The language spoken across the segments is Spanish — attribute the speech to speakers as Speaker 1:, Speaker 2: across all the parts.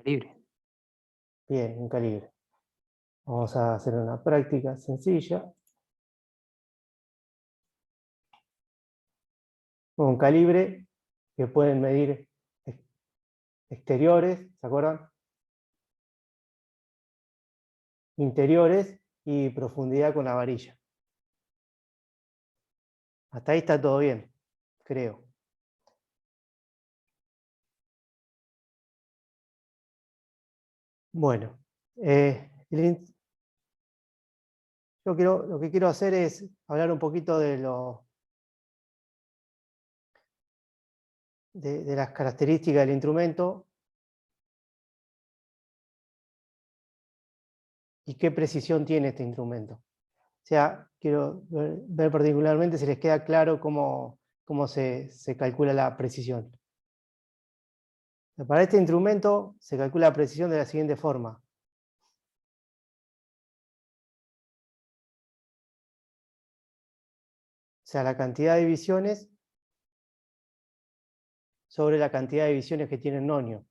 Speaker 1: Calibre.
Speaker 2: Bien, un calibre. Vamos a hacer una práctica sencilla. Un calibre que pueden medir exteriores, ¿se acuerdan? Interiores y profundidad con la varilla. Hasta ahí está todo bien, creo. Bueno, lo que quiero hacer es hablar un poquito de las características del instrumento y qué precisión tiene este instrumento. O sea, quiero ver particularmente si les queda claro cómo se calcula la precisión. Para este instrumento se calcula la precisión de la siguiente forma. O sea, la cantidad de divisiones sobre la cantidad de divisiones que tiene el nonio.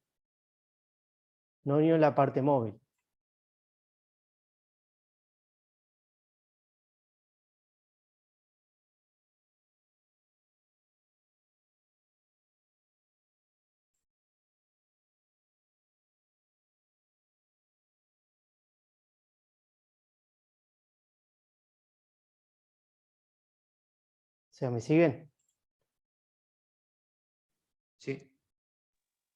Speaker 2: Nonio en la parte móvil. O sea, ¿me siguen?
Speaker 1: Sí.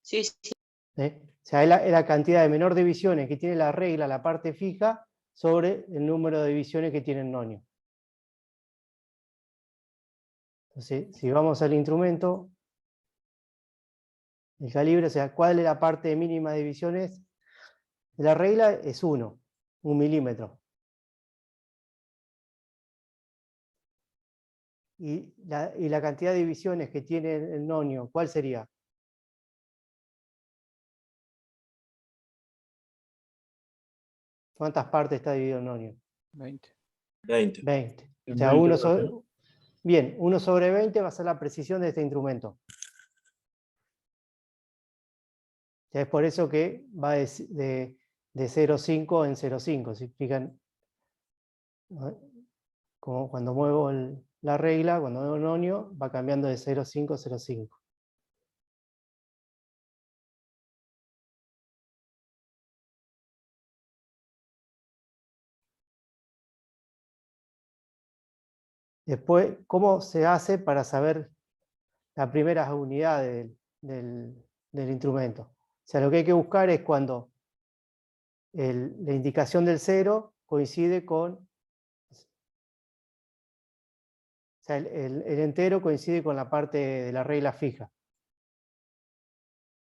Speaker 3: Sí, sí.
Speaker 2: O sea, es la cantidad de menor divisiones que tiene la regla, la parte fija, sobre el número de divisiones que tiene el nonio. Entonces, si vamos al instrumento, el calibre, o sea, ¿cuál es la parte mínima de divisiones? De la regla es 1 milímetro. Y la cantidad de divisiones que tiene el nonio, ¿cuál sería? ¿Cuántas partes está dividido el nonio?
Speaker 1: 20.
Speaker 4: 20.
Speaker 2: 20. O sea, 1 sobre 20 va a ser la precisión de este instrumento. O sea, es por eso que va de 0,5 en 0,5. Si fijan, como cuando muevo la regla, cuando muevo el nonio, va cambiando de 0,5 a 0,5. Después, ¿cómo se hace para saber las primeras unidades del instrumento? O sea, lo que hay que buscar es cuando la indicación del 0 coincide con... O sea, el entero coincide con la parte de la regla fija.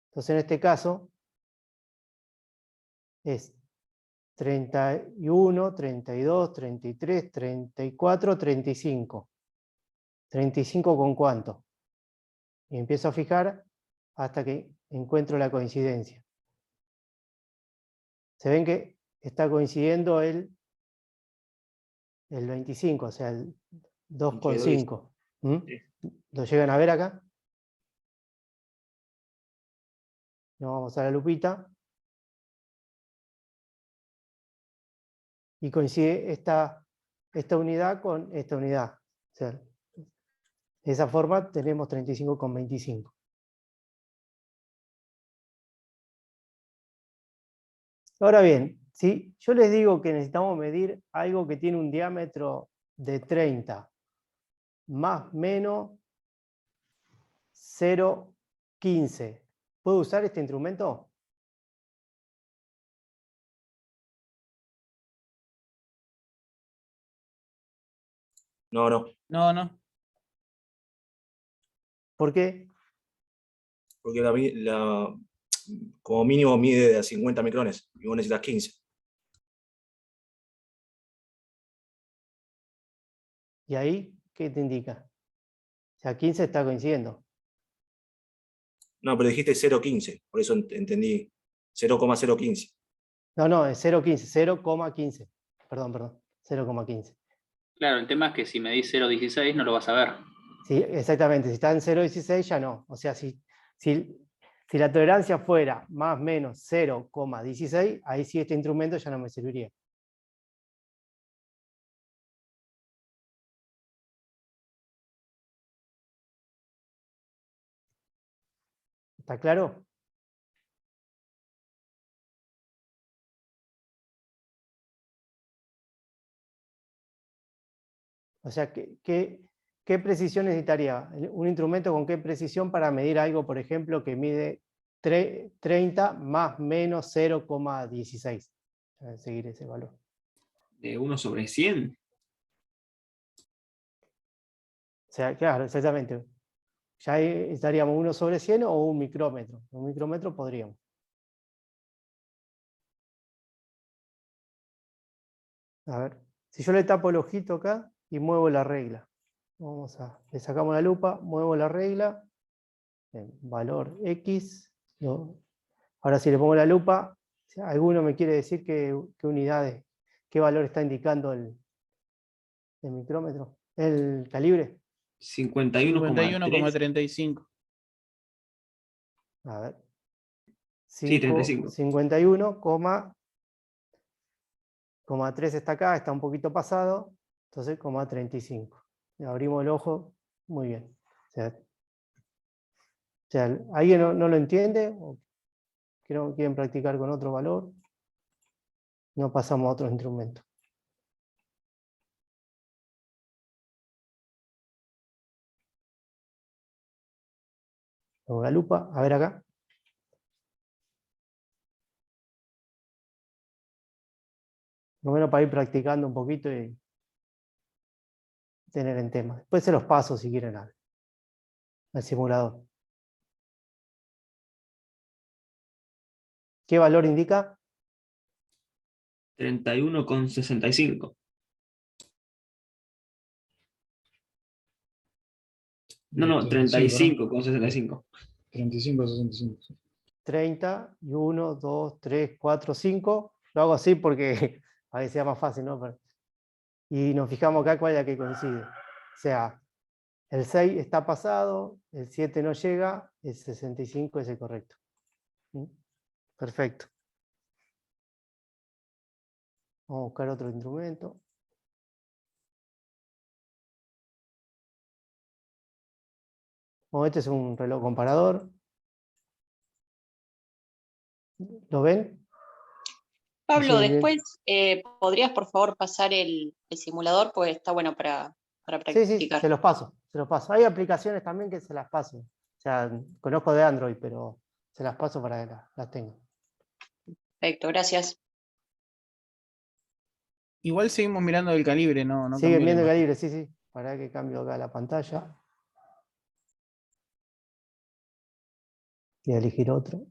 Speaker 2: Entonces, en este caso, es 31, 32, 33, 34, 35. ¿35 con cuánto? Y empiezo a fijar hasta que encuentro la coincidencia. Se ven que está coincidiendo el 25, o sea, el 2,5. ¿Lo llegan a ver acá? Nos vamos a la lupita. Y coincide esta unidad con esta unidad. O sea, de esa forma tenemos 35,25. Ahora bien, si yo les digo que necesitamos medir algo que tiene un diámetro de 30, más menos 0,15, ¿puedo usar este instrumento?
Speaker 4: No, no.
Speaker 1: No, no.
Speaker 2: ¿Por qué?
Speaker 4: Porque como mínimo mide de 50 micrones y vos necesitas 15.
Speaker 2: ¿Y ahí qué te indica? O sea, 15 está coincidiendo.
Speaker 4: No, pero dijiste 0,15, por eso entendí 0,015.
Speaker 2: No, es 0,15, 0,15. Perdón, 0,15.
Speaker 3: Claro, el tema es que si medís 0,16 no lo vas a ver.
Speaker 2: Sí, exactamente. Si está en 0,16 ya no. O sea, si Si la tolerancia fuera más o menos 0,16, ahí sí este instrumento ya no me serviría. ¿Está claro? O sea, ¿qué precisión necesitaría? Un instrumento con qué precisión para medir algo, por ejemplo, que mide 30 más menos 0,16. Seguir ese valor.
Speaker 1: De 1/100.
Speaker 2: O sea, claro, exactamente. Ya ahí estaríamos 1/100 o un micrómetro. Un micrómetro podríamos. A ver, si yo le tapo el ojito acá y muevo la regla. Le sacamos la lupa, muevo la regla, valor X. ¿No? Ahora si le pongo la lupa, ¿alguno me quiere decir qué unidades, qué valor está indicando el micrómetro? ¿El calibre?
Speaker 1: 51,3.
Speaker 5: 51,35.
Speaker 2: A ver.
Speaker 1: Sí, 35.
Speaker 2: 51,3 está acá, está un poquito pasado, entonces 35. Abrimos el ojo, muy bien. O sea, ¿alguien no lo entiende? ¿O quieren practicar con otro valor? No pasamos a otro instrumento. Con la lupa, a ver acá. Por lo menos para ir practicando un poquito y tener en tema. Después se los paso si quieren al simulador. ¿Qué valor indica?
Speaker 1: 31,65. No, 35,65.
Speaker 5: 35,65.
Speaker 2: 30 y 1, 2, 3, 4, 5. Lo hago así porque a veces sea más fácil, ¿no? Y nos fijamos acá cuál es la que coincide. O sea, el 6 está pasado, el 7 no llega, el 65 es el correcto. ¿Mm? Perfecto. Vamos a buscar otro instrumento. Bueno, este es un reloj comparador. ¿Lo ven?
Speaker 6: Pablo,
Speaker 2: Sí, bien.
Speaker 6: después, ¿podrías por favor pasar el simulador? Pues está bueno para
Speaker 2: Sí,
Speaker 6: practicar.
Speaker 2: se los paso, se los paso. Hay aplicaciones también que se las paso. O sea, conozco de Android, pero se las paso para que las tengan.
Speaker 6: Perfecto, gracias.
Speaker 5: Igual seguimos mirando el calibre, no
Speaker 2: Siguen
Speaker 5: cambió la
Speaker 2: viendo el
Speaker 5: imagen.
Speaker 2: calibre, sí, sí. Para que cambio acá la pantalla. Voy a elegir otro.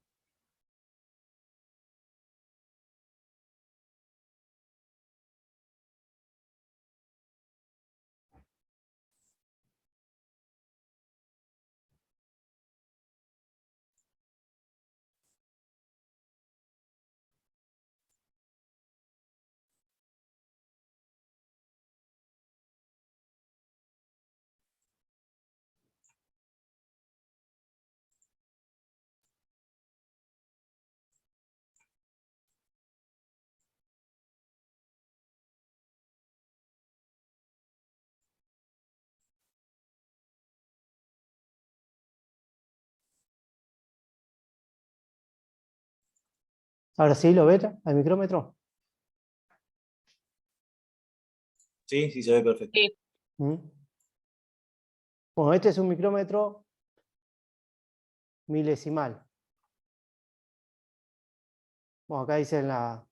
Speaker 2: Ahora sí, ¿lo ven al micrómetro?
Speaker 4: Sí, sí, se ve perfecto.
Speaker 6: Sí.
Speaker 2: ¿Mm? Bueno, este es un micrómetro milesimal. Bueno, acá dice en la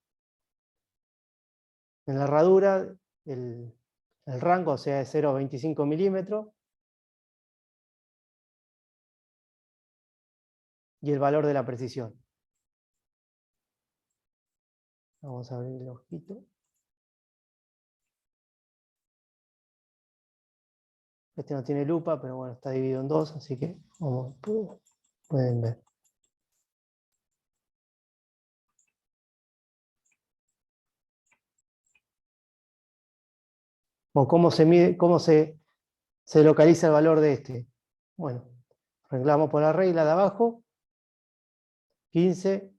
Speaker 2: herradura el rango, o sea, de 0,25 milímetros. Y el valor de la precisión. Vamos a abrir el ojito. Este no tiene lupa, pero bueno, está dividido en dos, así que pueden ver. Bueno, ¿cómo se mide, cómo se localiza el valor de este? Bueno, arreglamos por la regla de abajo 15.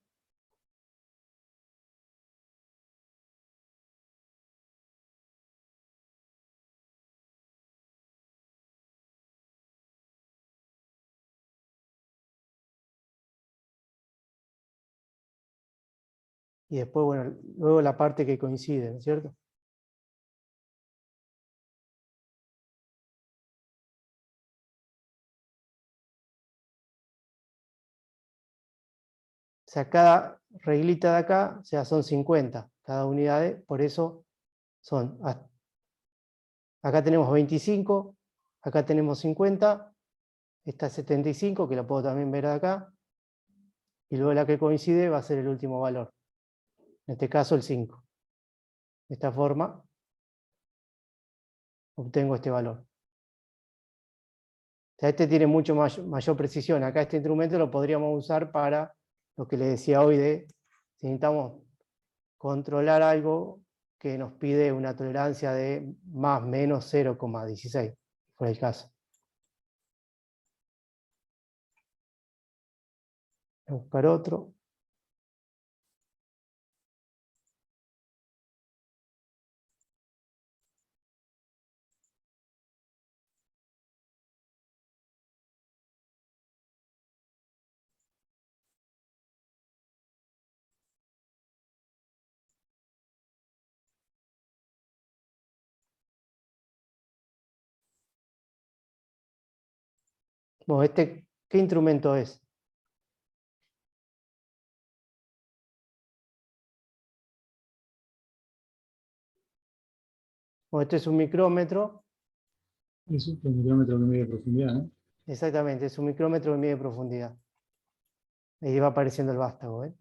Speaker 2: Y después, bueno, luego la parte que coincide, ¿no es cierto? O sea, cada reglita de acá, o sea, son 50 cada unidad, por eso son, acá tenemos 25, acá tenemos 50, esta es 75, que la puedo también ver acá, y luego la que coincide va a ser el último valor, en este caso el 5. De esta forma obtengo este valor. O sea, este tiene mucho mayor precisión. Acá este instrumento lo podríamos usar para lo que les decía hoy de si necesitamos controlar algo que nos pide una tolerancia de más menos 0,16, por el caso. Voy a buscar otro. Bueno, ¿este qué instrumento es? Bueno, este es un micrómetro.
Speaker 5: Es un micrómetro que mide profundidad, ¿no?
Speaker 2: Exactamente, es un micrómetro que mide profundidad. Ahí va apareciendo el vástago, ¿eh?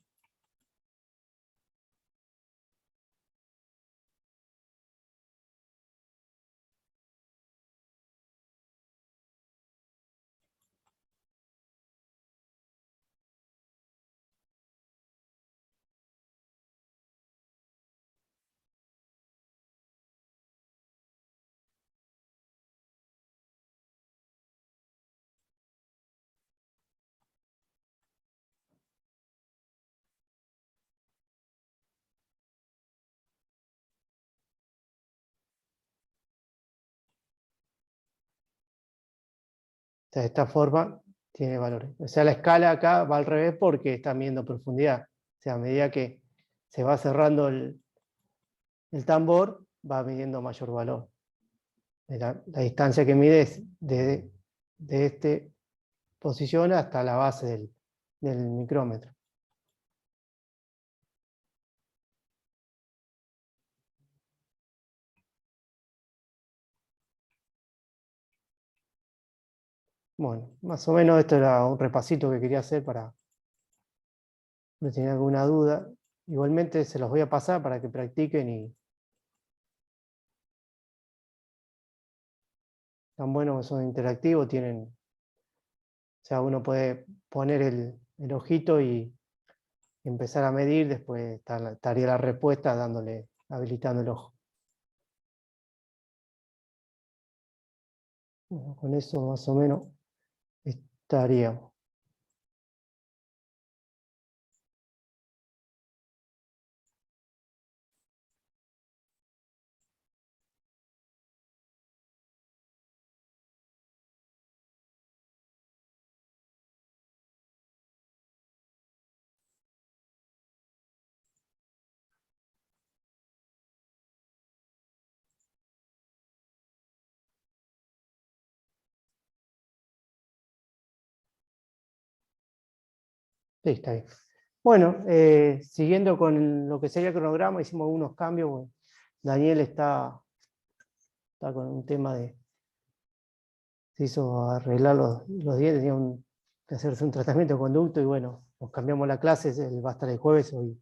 Speaker 2: O sea, de esta forma tiene valores. O sea, la escala acá va al revés porque está midiendo profundidad. O sea, a medida que se va cerrando el tambor, va midiendo mayor valor. La distancia que mide es de esta posición hasta la base del micrómetro. Bueno, más o menos esto era un repasito que quería hacer para no tener alguna duda. Igualmente se los voy a pasar para que practiquen y tan buenos que son interactivos, tienen, o sea, uno puede poner el ojito y empezar a medir, después estaría la respuesta habilitando el ojo. Bueno, con eso más o menos estaríamos. Sí, está bien. Bueno, siguiendo con lo que sería el cronograma, hicimos algunos cambios. Bueno, Daniel está con un tema se hizo arreglar los dientes, tenía que hacerse un tratamiento de conducto y bueno, nos cambiamos la clase, él va a estar el jueves, hoy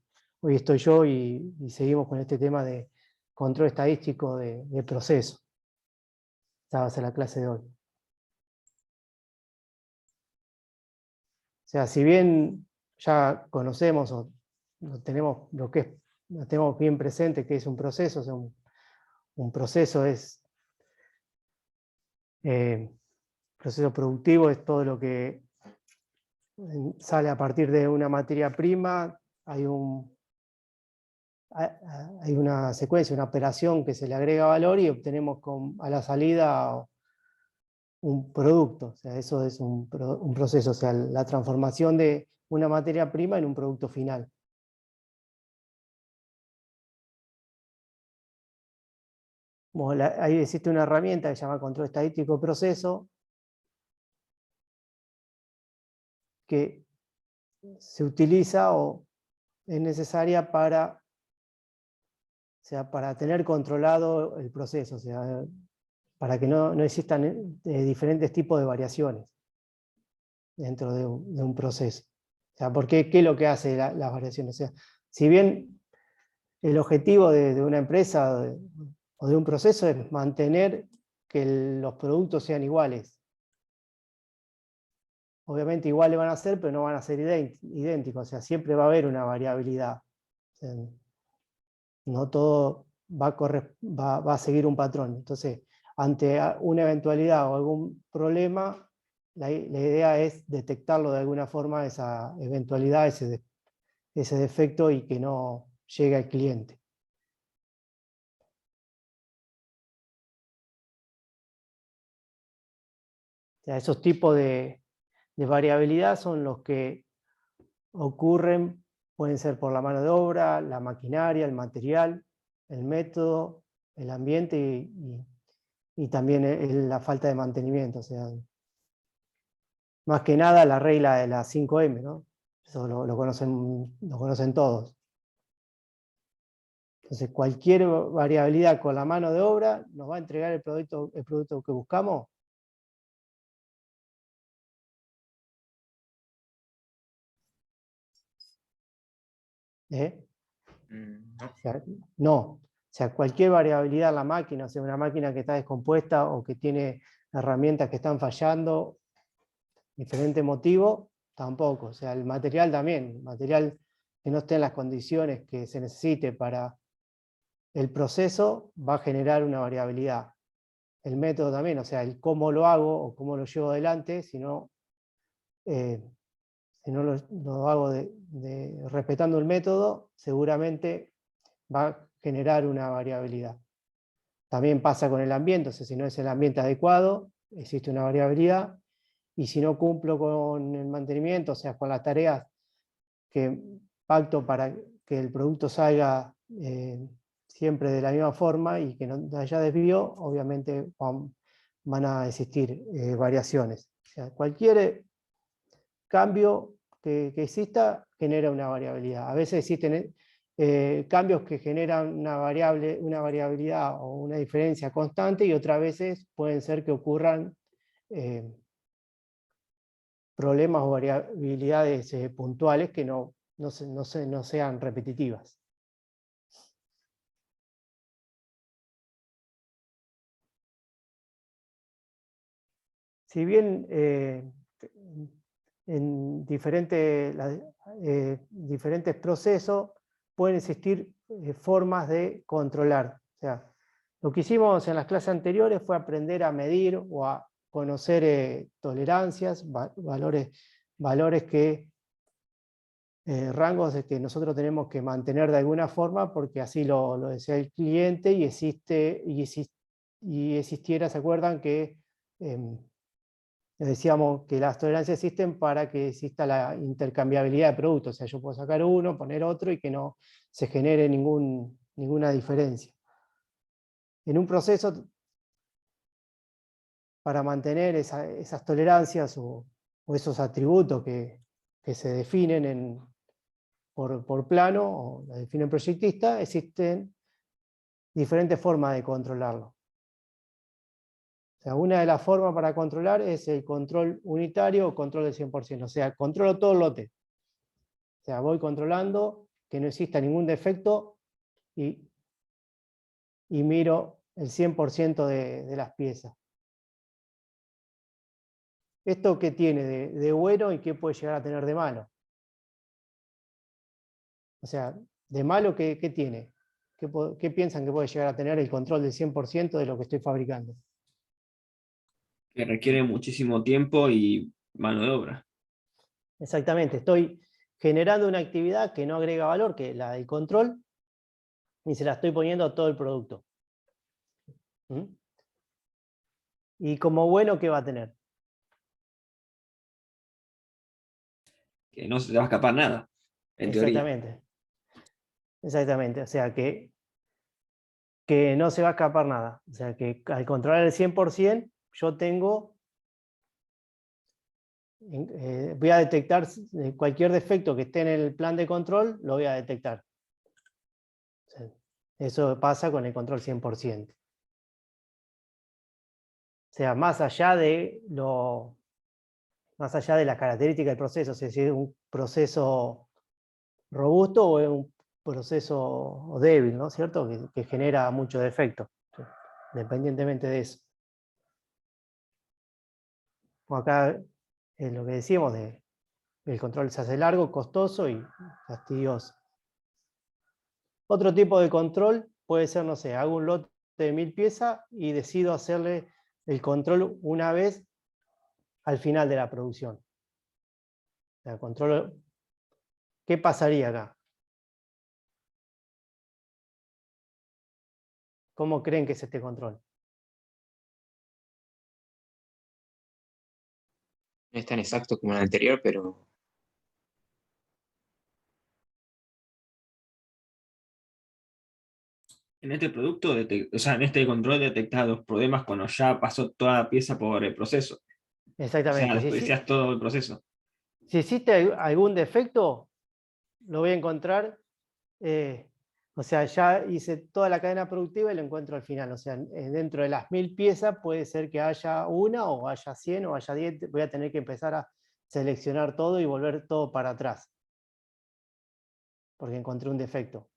Speaker 2: estoy yo y seguimos con este tema de control estadístico de proceso. Esta va a ser la clase de hoy. O sea, si bien ya conocemos o tenemos lo tenemos bien presente que es un proceso, o sea, un proceso es proceso productivo, es todo lo que sale a partir de una materia prima, hay una secuencia, una operación que se le agrega valor y obtenemos a la salida un producto. O sea, eso es un proceso, o sea, la transformación de una materia prima en un producto final. Bueno, ahí existe una herramienta que se llama control estadístico de proceso, que se utiliza o es necesaria para tener controlado el proceso, o sea, para que no existan diferentes tipos de variaciones dentro de un proceso. O sea, ¿qué es lo que hace las variaciones? O sea, si bien el objetivo de una empresa o de un proceso es mantener que los productos sean iguales. Obviamente iguales van a ser, pero no van a ser idénticos, o sea, siempre va a haber una variabilidad. O sea, no todo va a seguir un patrón. Entonces, ante una eventualidad o algún problema, la idea es detectarlo de alguna forma, esa eventualidad, ese defecto, y que no llegue al cliente. O sea, esos tipos de variabilidad son los que ocurren, pueden ser por la mano de obra, la maquinaria, el material, el método, el ambiente y también la falta de mantenimiento. O sea, más que nada la regla de las 5M, ¿no? Eso lo conocen todos. Entonces, cualquier variabilidad con la mano de obra nos va a entregar el producto que buscamos.
Speaker 4: No.
Speaker 2: O sea, no. O sea, cualquier variabilidad en la máquina, o sea, una máquina que está descompuesta o que tiene herramientas que están fallando, diferente motivo, tampoco. O sea, el material también, el material que no esté en las condiciones que se necesite para el proceso va a generar una variabilidad. El método también, o sea, el cómo lo hago o cómo lo llevo adelante, si no lo hago respetando el método, seguramente va a generar una variabilidad. También pasa con el ambiente, o sea, si no es el ambiente adecuado, existe una variabilidad, y si no cumplo con el mantenimiento, o sea, con las tareas que pacto para que el producto salga siempre de la misma forma y que no haya desvío, obviamente van a existir variaciones. O sea, cualquier cambio que exista genera una variabilidad. A veces existen cambios que generan una variabilidad o una diferencia constante, y otras veces pueden ser que ocurran problemas o variabilidades puntuales que no sean repetitivas. Si bien en diferentes procesos pueden existir formas de controlar. O sea, lo que hicimos en las clases anteriores fue aprender a medir o a conocer tolerancias, valores rangos que nosotros tenemos que mantener de alguna forma, porque así lo desea el cliente, y existiera, ¿se acuerdan que decíamos que las tolerancias existen para que exista la intercambiabilidad de productos? O sea, yo puedo sacar uno, poner otro y que no se genere ninguna diferencia. En un proceso, para mantener esas tolerancias o esos atributos que se definen por plano, o la define el proyectista, existen diferentes formas de controlarlo. O sea, una de las formas para controlar es el control unitario o control del 100%. O sea, controlo todo el lote. O sea, voy controlando que no exista ningún defecto y miro el 100% de las piezas. ¿Esto qué tiene de bueno y qué puede llegar a tener de malo? O sea, de malo, ¿qué tiene? ¿Qué piensan que puede llegar a tener el control del 100% de lo que estoy fabricando?
Speaker 1: Que requiere muchísimo tiempo y mano de obra.
Speaker 2: Exactamente, estoy generando una actividad que no agrega valor, que es la del control, y se la estoy poniendo a todo el producto. ¿Mm? Y como bueno, ¿qué va a tener?
Speaker 1: Que no se te va a escapar nada, en teoría.
Speaker 2: Exactamente. Exactamente, o sea que no se va a escapar nada. O sea que al controlar el 100%, yo tengo, voy a detectar cualquier defecto que esté en el plan de control, lo voy a detectar. O sea, eso pasa con el control 100%. O sea, más allá de las características del proceso, si es un proceso robusto o es un proceso débil, ¿no es cierto? Que genera mucho defecto, independientemente de eso. Como acá es lo que decíamos, el control se hace largo, costoso y fastidioso. Otro tipo de control puede ser, no sé, hago un lote de 1000 piezas y decido hacerle el control una vez al final de la producción. O sea, controlo, ¿qué pasaría acá? ¿Cómo creen que es este control?
Speaker 7: No es tan exacto como el anterior, pero
Speaker 1: En este producto, o sea, en este control detectas los problemas cuando ya pasó toda la pieza por el proceso. O sea,
Speaker 2: Exactamente.
Speaker 1: desperdicias todo el proceso.
Speaker 2: Si existe algún defecto, lo voy a encontrar, o sea, ya hice toda la cadena productiva y lo encuentro al final. O sea, dentro de las 1000 piezas puede ser que haya una o haya 100 o haya 10. Voy a tener que empezar a seleccionar todo y volver todo para atrás, porque encontré un defecto.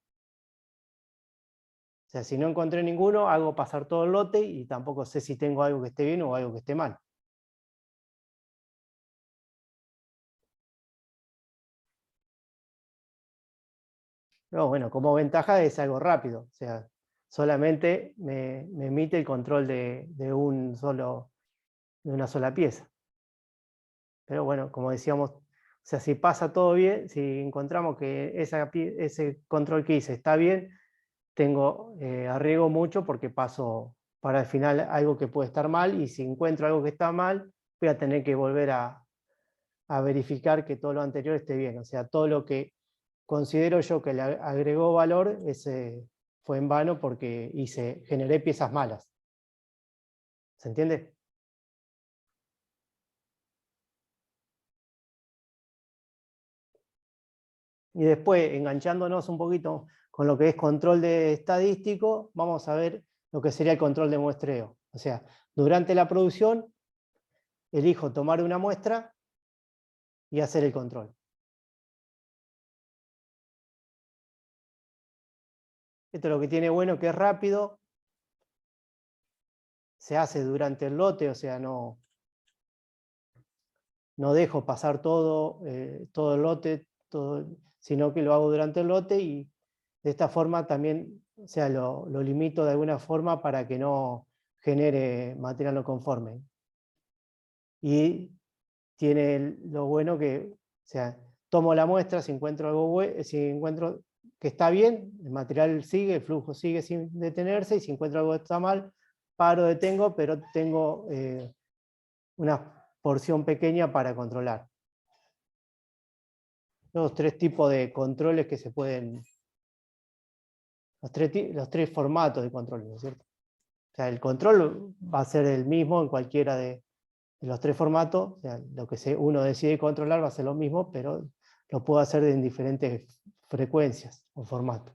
Speaker 2: O sea, si no encontré ninguno, hago pasar todo el lote y tampoco sé si tengo algo que esté bien o algo que esté mal. No, bueno, como ventaja es algo rápido. O sea, solamente me emite el control de una sola pieza. Pero bueno, como decíamos, o sea, si pasa todo bien, si encontramos que ese control que hice está bien, arriesgo mucho porque paso para el final algo que puede estar mal, y si encuentro algo que está mal, voy a tener que volver a verificar que todo lo anterior esté bien. O sea, todo lo que considero yo que le agregó valor, ese fue en vano porque generé piezas malas. ¿Se entiende? Y después, enganchándonos un poquito con lo que es control de estadístico, vamos a ver lo que sería el control de muestreo. O sea, durante la producción, elijo tomar una muestra y hacer el control. Esto es lo que tiene bueno, que es rápido, se hace durante el lote, o sea, no dejo pasar todo el lote, sino que lo hago durante el lote, y de esta forma también, o sea, lo limito de alguna forma para que no genere material no conforme. Y tiene lo bueno que, o sea, tomo la muestra, si encuentro que está bien, el material sigue, el flujo sigue sin detenerse, y si encuentro algo que está mal, paro, detengo, pero tengo una porción pequeña para controlar. Los tres tipos de controles que se pueden, los tres formatos de control, ¿no es cierto? O sea, el control va a ser el mismo en cualquiera de los tres formatos. O sea, lo que uno decide controlar va a ser lo mismo, pero lo puedo hacer en diferentes frecuencias o formatos.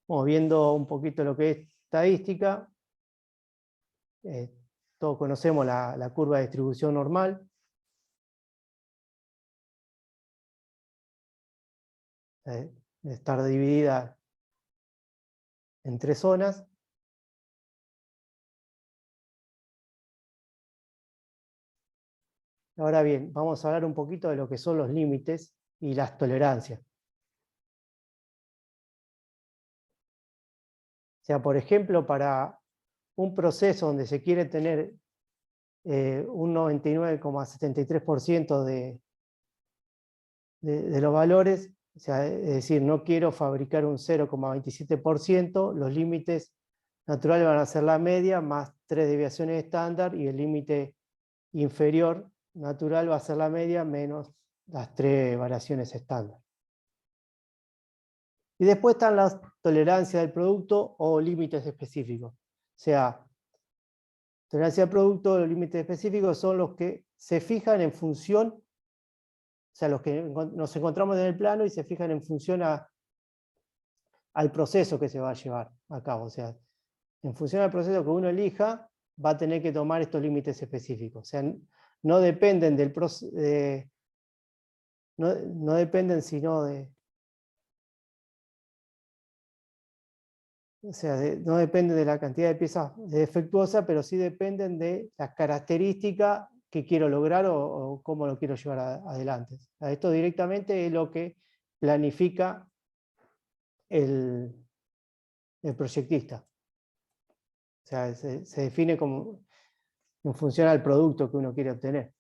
Speaker 2: Vamos viendo un poquito lo que es estadística. Todos conocemos la curva de distribución normal. Estar dividida en tres zonas. Ahora bien, vamos a hablar un poquito de lo que son los límites y las tolerancias. O sea, por ejemplo, para un proceso donde se quiere tener un 99,73% de los valores, o sea, es decir, no quiero fabricar un 0,27%, los límites naturales van a ser la media más 3 desviaciones estándar, y el límite inferior natural va a ser la media menos las 3 variaciones estándar. Y después están las tolerancias del producto o límites específicos. O sea, tolerancia del producto o límites específicos son los que se fijan en función, o sea, los que nos encontramos en el plano y se fijan en función al proceso que se va a llevar a cabo. O sea, en función al proceso que uno elija, va a tener que tomar estos límites específicos. O sea, no dependen del proceso, no dependen sino de... O sea, no dependen de la cantidad de piezas defectuosas, pero sí dependen de las características que quiero lograr o cómo lo quiero llevar adelante. Esto directamente es lo que planifica el proyectista. O sea, se define como en función al producto que uno quiere obtener.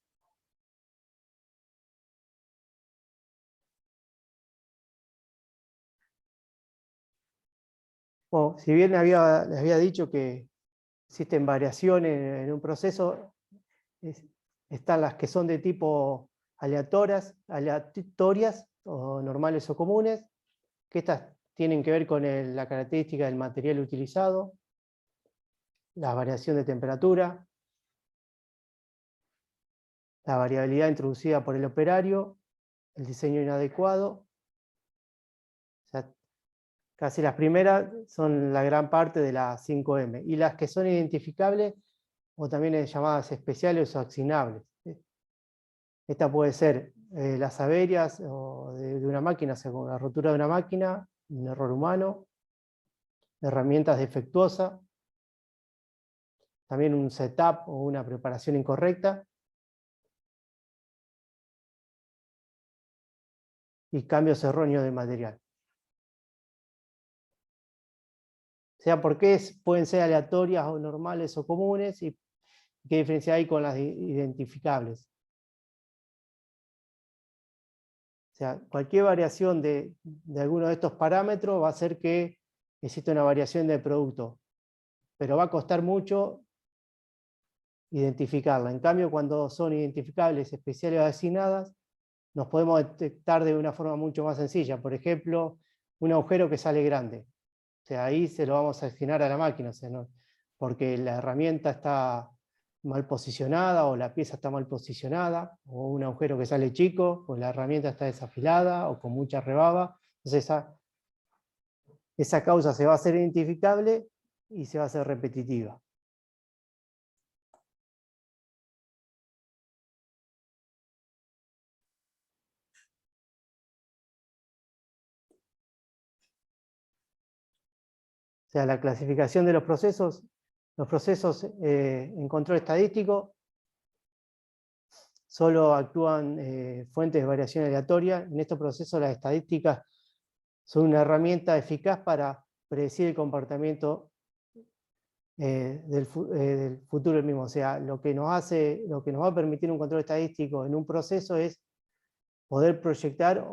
Speaker 2: Bueno, si bien les había dicho que existen variaciones en un proceso, están las que son de tipo aleatorias o normales o comunes, que estas tienen que ver con la característica del material utilizado, la variación de temperatura, la variabilidad introducida por el operario, el diseño inadecuado. O sea, casi las primeras son la gran parte de las 5M, y las que son identificables, o también llamadas especiales o asignables. Esta puede ser las averias o de una máquina, según la rotura de una máquina, un error humano, herramientas defectuosas, también un setup o una preparación incorrecta, y cambios erróneos de material. O sea, ¿por qué pueden ser aleatorias o normales o comunes? ¿Y qué diferencia hay con las identificables? O sea, cualquier variación de alguno de estos parámetros va a hacer que exista una variación del producto, pero va a costar mucho identificarla. En cambio, cuando son identificables, especiales o asignadas, nos podemos detectar de una forma mucho más sencilla. Por ejemplo, un agujero que sale grande. O sea, ahí se lo vamos a asignar a la máquina, o sea, no, porque la herramienta está mal posicionada o la pieza está mal posicionada, o un agujero que sale chico, pues la herramienta está desafilada o con mucha rebaba. Entonces esa causa se va a hacer identificable y se va a hacer repetitiva. O sea, la clasificación de los procesos en control estadístico solo actúan fuentes de variación aleatoria. En estos procesos las estadísticas son una herramienta eficaz para predecir el comportamiento del futuro mismo. O sea, lo que nos va a permitir un control estadístico en un proceso es poder proyectar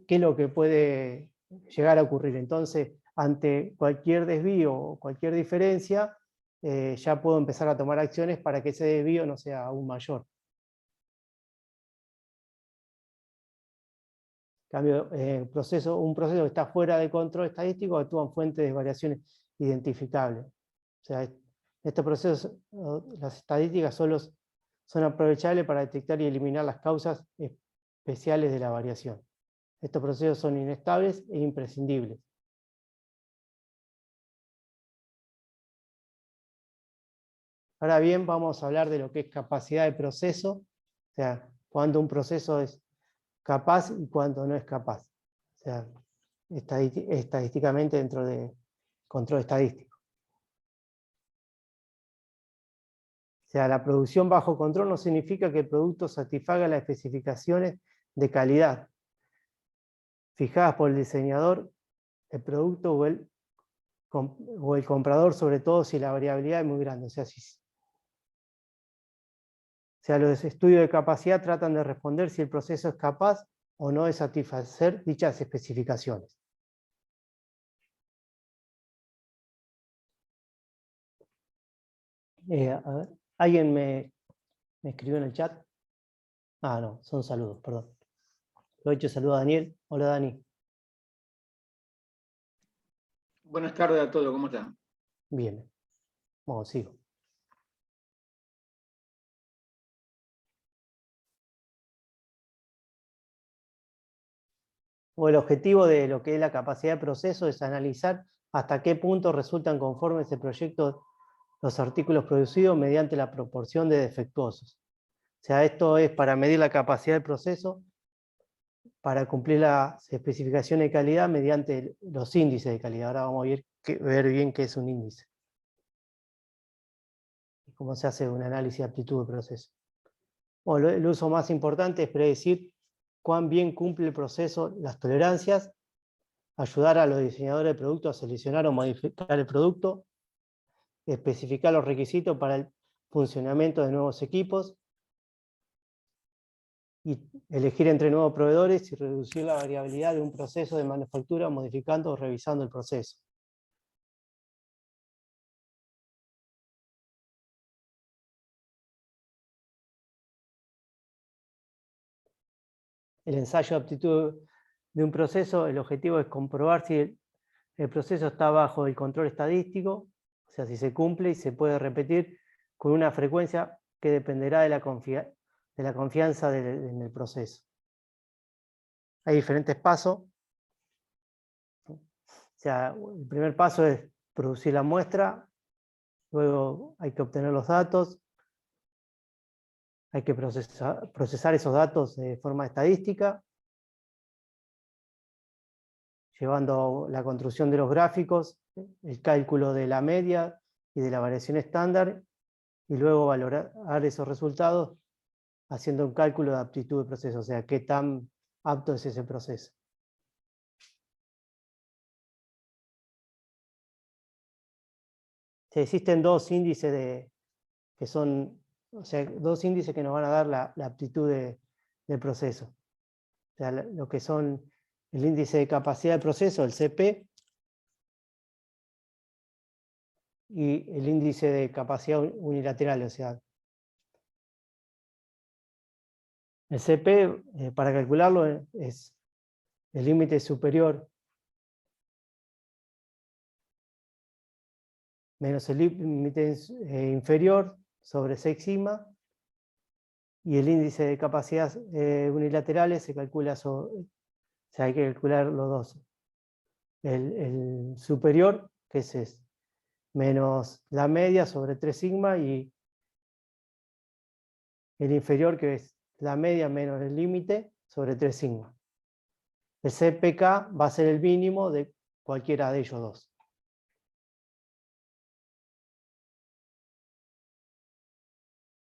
Speaker 2: qué es lo que puede llegar a ocurrir. Entonces, ante cualquier desvío o cualquier diferencia, ya puedo empezar a tomar acciones para que ese desvío no sea aún mayor. En cambio, un proceso que está fuera de control estadístico actúan fuentes de variaciones identificables. O sea, estos procesos, las estadísticas solo son aprovechables para detectar y eliminar las causas especiales de la variación. Estos procesos son inestables e imprescindibles. Ahora bien, vamos a hablar de lo que es capacidad de proceso, o sea, cuándo un proceso es capaz y cuándo no es capaz. O sea, estadísticamente dentro de control estadístico. O sea, la producción bajo control no significa que el producto satisfaga las especificaciones de calidad fijadas por el diseñador, el producto o el comprador, sobre todo si la variabilidad es muy grande. O sea, si sea, los estudios de capacidad tratan de responder si el proceso es capaz o no de satisfacer dichas especificaciones. A ver, ¿alguien me escribió en el chat? Ah, no, son saludos, perdón. Lo he hecho, saludo a Daniel. Hola, Dani.
Speaker 8: Buenas tardes a todos, ¿cómo están?
Speaker 2: Bien. Bueno, sigo. Bueno, el objetivo de lo que es la capacidad de proceso es analizar hasta qué punto resultan conformes el proyecto los artículos producidos mediante la proporción de defectuosos. O sea, esto es para medir la capacidad del proceso, para cumplir las especificaciones de calidad mediante los índices de calidad. Ahora vamos a ver bien qué es un índice. Y cómo se hace un análisis de aptitud de proceso. Bueno, el uso más importante es predecir cuán bien cumple el proceso las tolerancias, ayudar a los diseñadores de productos a seleccionar o modificar el producto, especificar los requisitos para el funcionamiento de nuevos equipos, y elegir entre nuevos proveedores y reducir la variabilidad de un proceso de manufactura modificando o revisando el proceso. El ensayo de aptitud de un proceso, el objetivo es comprobar si el proceso está bajo el control estadístico, o sea, si se cumple y se puede repetir con una frecuencia que dependerá de la confianza en el proceso. Hay diferentes pasos. O sea, el primer paso es producir la muestra, luego hay que obtener los datos, hay que procesar esos datos de forma estadística, llevando la construcción de los gráficos, el cálculo de la media y de la variación estándar, y luego valorar esos resultados haciendo un cálculo de aptitud de proceso, o sea, qué tan apto es ese proceso. Existen dos índices que son, o sea, dos índices que nos van a dar la aptitud del proceso. O sea, lo que son el índice de capacidad de proceso, el CP, y el índice de capacidad unilateral, o sea, el CP, para calcularlo, es el límite superior menos el límite inferior sobre 6 sigma, y el índice de capacidad unilaterales se calcula, o sea, hay que calcular los dos. El superior, que es menos la media sobre 3 sigma, y el inferior, que es la media menos el límite sobre 3 sigma. El CPK va a ser el mínimo de cualquiera de ellos dos.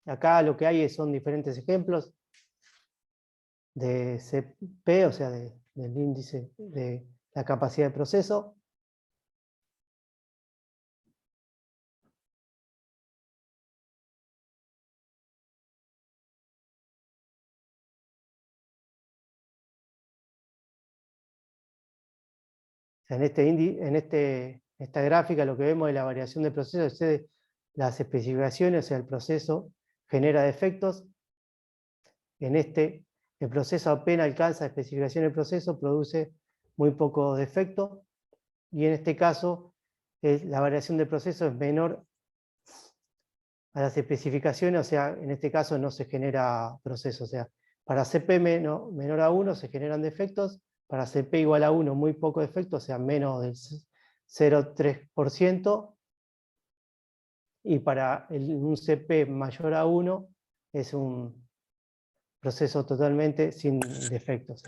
Speaker 2: Acá lo que hay son diferentes ejemplos de CP, o sea, del índice de la capacidad de proceso. En esta gráfica lo que vemos es la variación del proceso, excede las especificaciones, o sea, el proceso genera defectos. El proceso apenas alcanza especificación del proceso, produce muy poco defecto, y en este caso la variación del proceso es menor a las especificaciones, o sea, en este caso no se genera proceso, o sea, para CP menor a 1 se generan defectos, para CP igual a 1 muy poco defecto, o sea, menos del 0,3%, y para un CP mayor a 1 es un proceso totalmente sin defectos.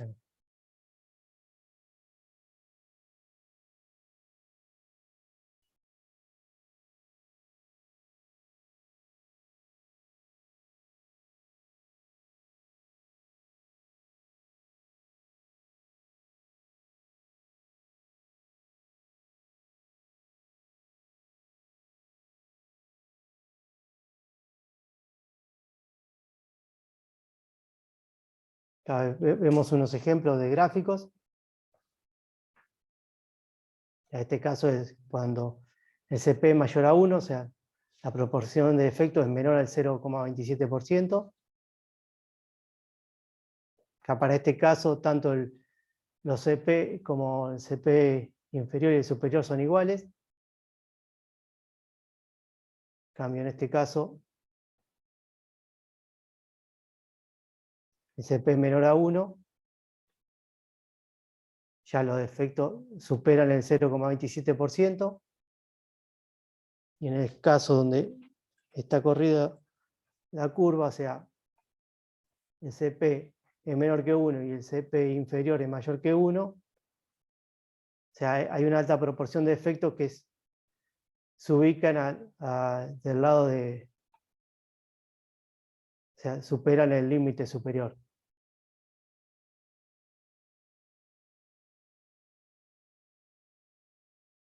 Speaker 2: Acá vemos unos ejemplos de gráficos. En este caso es cuando el CP es mayor a 1, o sea, la proporción de efectos es menor al 0,27%. Acá para este caso, tanto los CP como el CP inferior y el superior son iguales. En cambio, en este caso, el CP es menor a 1, ya los efectos superan el 0,27%. Y en el caso donde está corrida la curva, o sea, el CP es menor que 1 y el CP inferior es mayor que 1, o sea, hay una alta proporción de efectos que se ubican del lado de, o sea, superan el límite superior.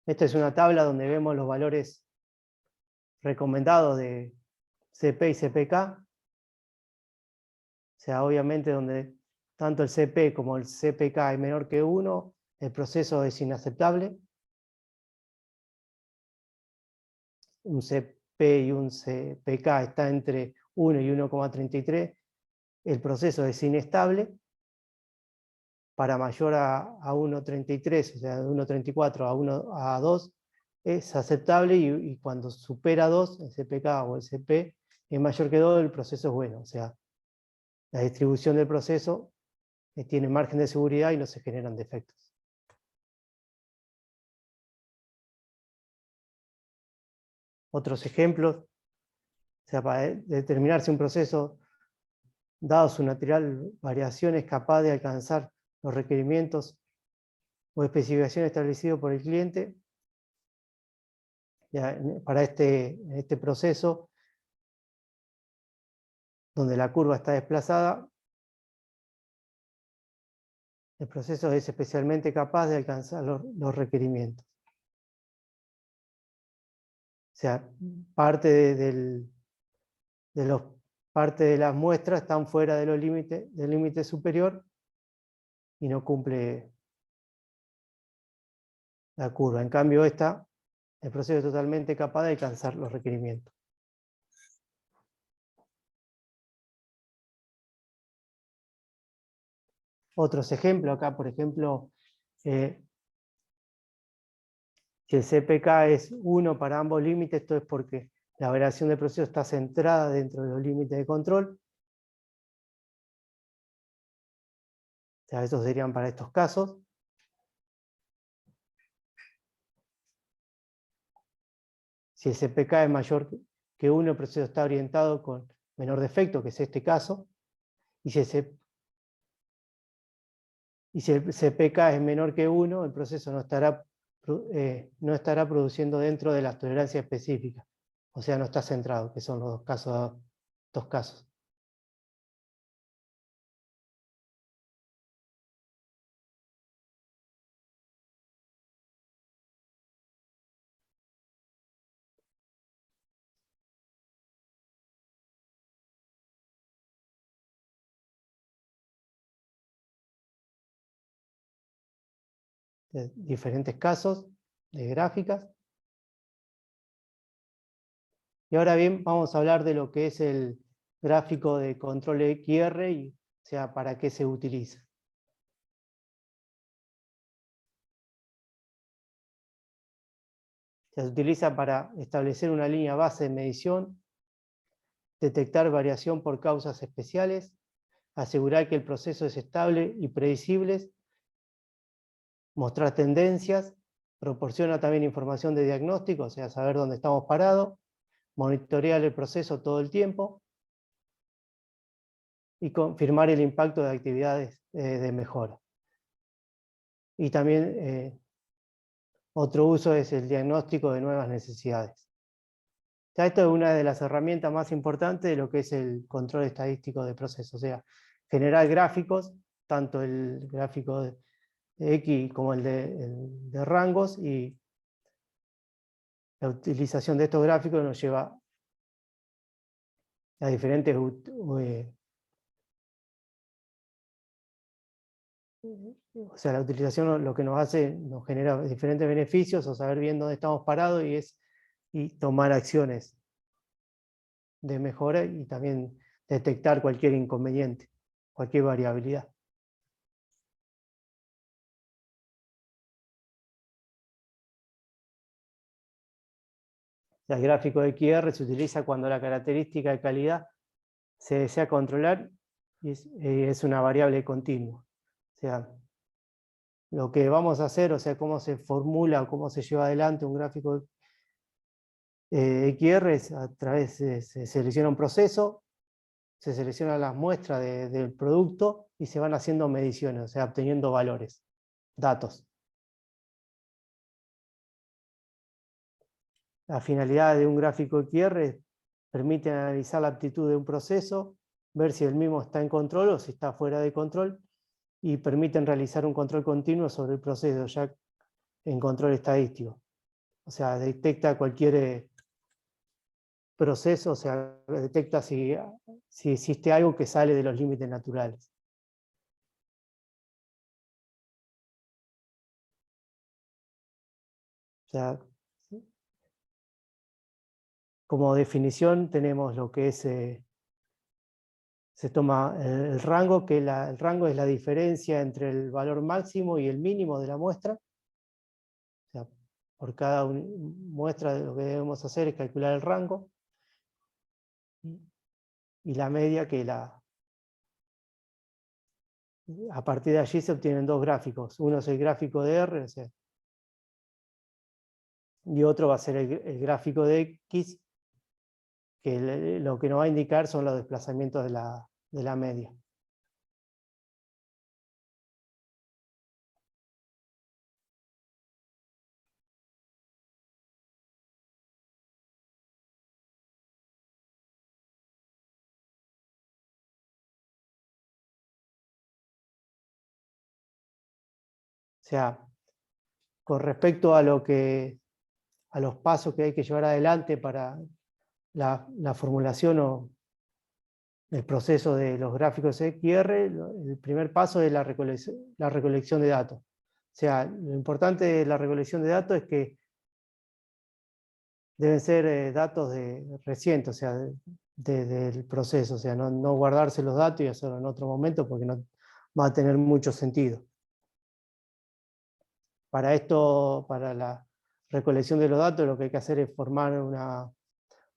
Speaker 2: Esta es una tabla donde vemos los valores recomendados de CP y CPK. O sea, obviamente donde tanto el CP como el CPK es menor que 1, el proceso es inaceptable. Un CP y un CPK está entre 1 y 1,33, el proceso es inestable. Para mayor a 1,33, o sea, de 1,34 a 2, es aceptable, y cuando supera 2, el CPK o el CP es mayor que 2, el proceso es bueno. O sea, la distribución del proceso tiene margen de seguridad y no se generan defectos. Otros ejemplos, o sea, para determinar si un proceso, dado su natural variación, es capaz de alcanzar los requerimientos o especificaciones establecidos por el cliente. Ya, para este proceso, donde la curva está desplazada, el proceso es especialmente capaz de alcanzar los requerimientos. O sea, parte parte de las muestras están fuera de del límite superior y no cumple la curva. En cambio, el proceso es totalmente capaz de alcanzar los requerimientos. Otros ejemplos, acá por ejemplo, si el CPK es 1 para ambos límites, esto es porque la variación del proceso está centrada dentro de los límites de control. O sea, estos serían para estos casos. Si el CPK es mayor que 1, el proceso está orientado con menor defecto, que es este caso. Y si el CPK es menor que 1, el proceso no estará produciendo dentro de las tolerancias específicas. O sea, no está centrado, que son los dos casos. De diferentes casos de gráficas. Y ahora bien, vamos a hablar de lo que es el gráfico de control XR, y, o sea, para qué se utiliza. Se utiliza para establecer una línea base de medición, detectar variación por causas especiales, asegurar que el proceso es estable y predecible, mostrar tendencias, proporciona también información de diagnóstico, o sea, saber dónde estamos parados, monitorear el proceso todo el tiempo y confirmar el impacto de actividades de mejora. Y también otro uso es el diagnóstico de nuevas necesidades. Ya esto es una de las herramientas más importantes de lo que es el control estadístico de procesos, o sea, generar gráficos, tanto el gráfico de X como el de rangos, y la utilización de estos gráficos nos lleva a diferentes O sea, la utilización lo que nos hace, nos genera diferentes beneficios, o saber bien dónde estamos parados y tomar acciones de mejora y también detectar cualquier inconveniente, cualquier variabilidad. El gráfico de XR se utiliza cuando la característica de calidad se desea controlar y es una variable continua. O sea, lo que vamos a hacer, o sea, cómo se formula o cómo se lleva adelante un gráfico XR es a través se selecciona un proceso, se seleccionan las muestras del producto y se van haciendo mediciones, o sea, obteniendo valores, datos. La finalidad de un gráfico XR permite analizar la aptitud de un proceso, ver si el mismo está en control o si está fuera de control, y permiten realizar un control continuo sobre el proceso, ya en control estadístico. O sea, detecta cualquier proceso, o sea, detecta si existe algo que sale de los límites naturales. O sea, como definición tenemos lo que es, se toma el rango, que el rango es la diferencia entre el valor máximo y el mínimo de la muestra. O sea, por cada muestra lo que debemos hacer es calcular el rango. Y la media a partir de allí se obtienen dos gráficos. Uno es el gráfico de R, o sea, y otro va a ser el gráfico de X, que lo que nos va a indicar son los desplazamientos de la media. O sea, con respecto a los pasos que hay que llevar adelante para la formulación o el proceso de los gráficos XR, el primer paso es la recolección de datos. O sea, lo importante de la recolección de datos es que deben ser datos recientes, o sea, del proceso, o sea, no guardarse los datos y hacerlo en otro momento porque no va a tener mucho sentido. Para esto, para la recolección de los datos, lo que hay que hacer es formar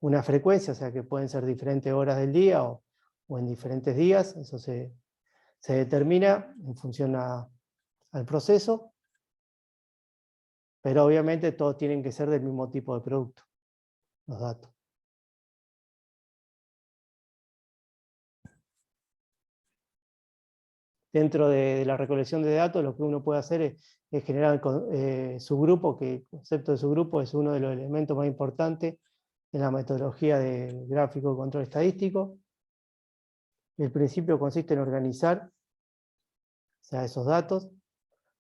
Speaker 2: una frecuencia, o sea, que pueden ser diferentes horas del día o en diferentes días, eso se determina en función al proceso, pero obviamente todos tienen que ser del mismo tipo de producto, los datos. Dentro de la recolección de datos, lo que uno puede hacer es generar subgrupos, que el concepto de subgrupo es uno de los elementos más importantes en la metodología de gráfico de control estadístico. El principio consiste en organizar, o sea, esos datos,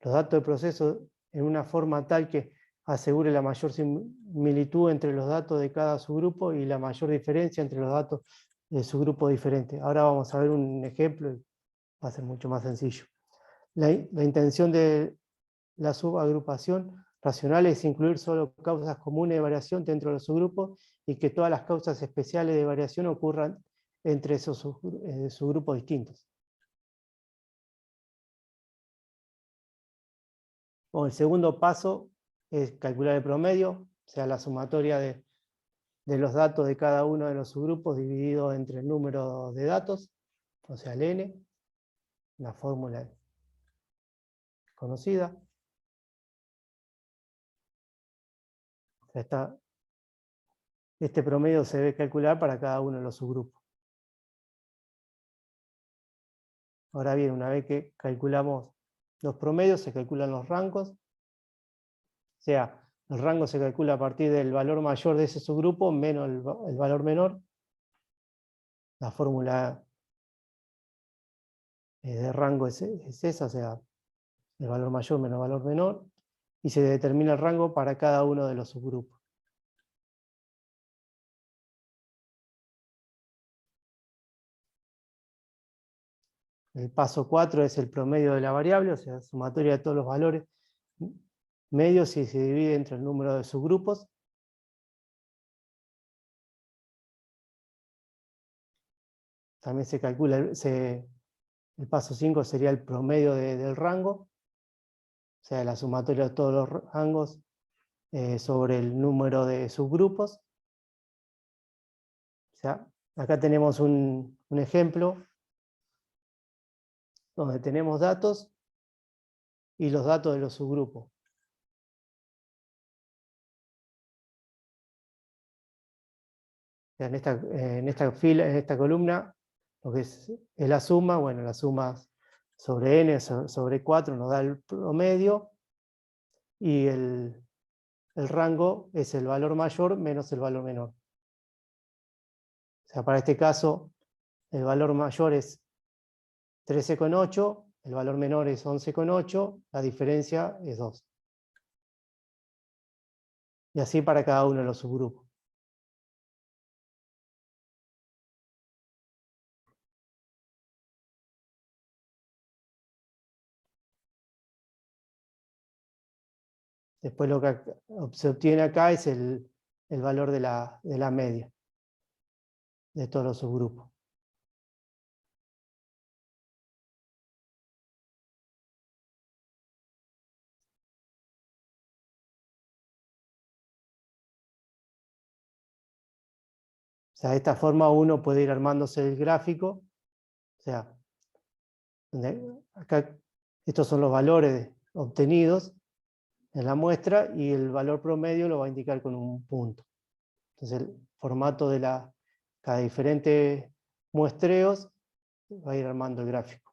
Speaker 2: los datos de proceso en una forma tal que asegure la mayor similitud entre los datos de cada subgrupo y la mayor diferencia entre los datos de subgrupos diferentes. Ahora vamos a ver un ejemplo y va a ser mucho más sencillo. La intención de la subagrupación racional es incluir solo causas comunes de variación dentro de los subgrupos y que todas las causas especiales de variación ocurran entre esos subgrupos distintos. Bueno, el segundo paso es calcular el promedio, o sea, la sumatoria de los datos de cada uno de los subgrupos dividido entre el número de datos, o sea, el n, la fórmula conocida. O sea, este promedio se debe calcular para cada uno de los subgrupos. Ahora bien, una vez que calculamos los promedios, se calculan los rangos. O sea, el rango se calcula a partir del valor mayor de ese subgrupo menos el valor menor. La fórmula de rango es esa, o sea, el valor mayor menos el valor menor. Y se determina el rango para cada uno de los subgrupos. El paso 4 es el promedio de la variable, o sea, sumatoria de todos los valores medios y se divide entre el número de subgrupos. También se calcula, el paso 5 sería el promedio del rango, o sea, la sumatoria de todos los rangos sobre el número de subgrupos. O sea, acá tenemos un ejemplo donde tenemos datos y los datos de los subgrupos. En esta fila, en esta columna, lo que es la suma, bueno, la suma sobre n sobre 4 nos da el promedio, y el rango es el valor mayor menos el valor menor. O sea, para este caso, el valor mayor es 13,8, el valor menor es 11,8, la diferencia es 2. Y así para cada uno de los subgrupos. Después lo que se obtiene acá es el valor de la media de todos los subgrupos. O sea, de esta forma uno puede ir armándose el gráfico. O sea, acá estos son los valores obtenidos en la muestra y el valor promedio lo va a indicar con un punto. Entonces el formato de cada diferente muestreos va a ir armando el gráfico.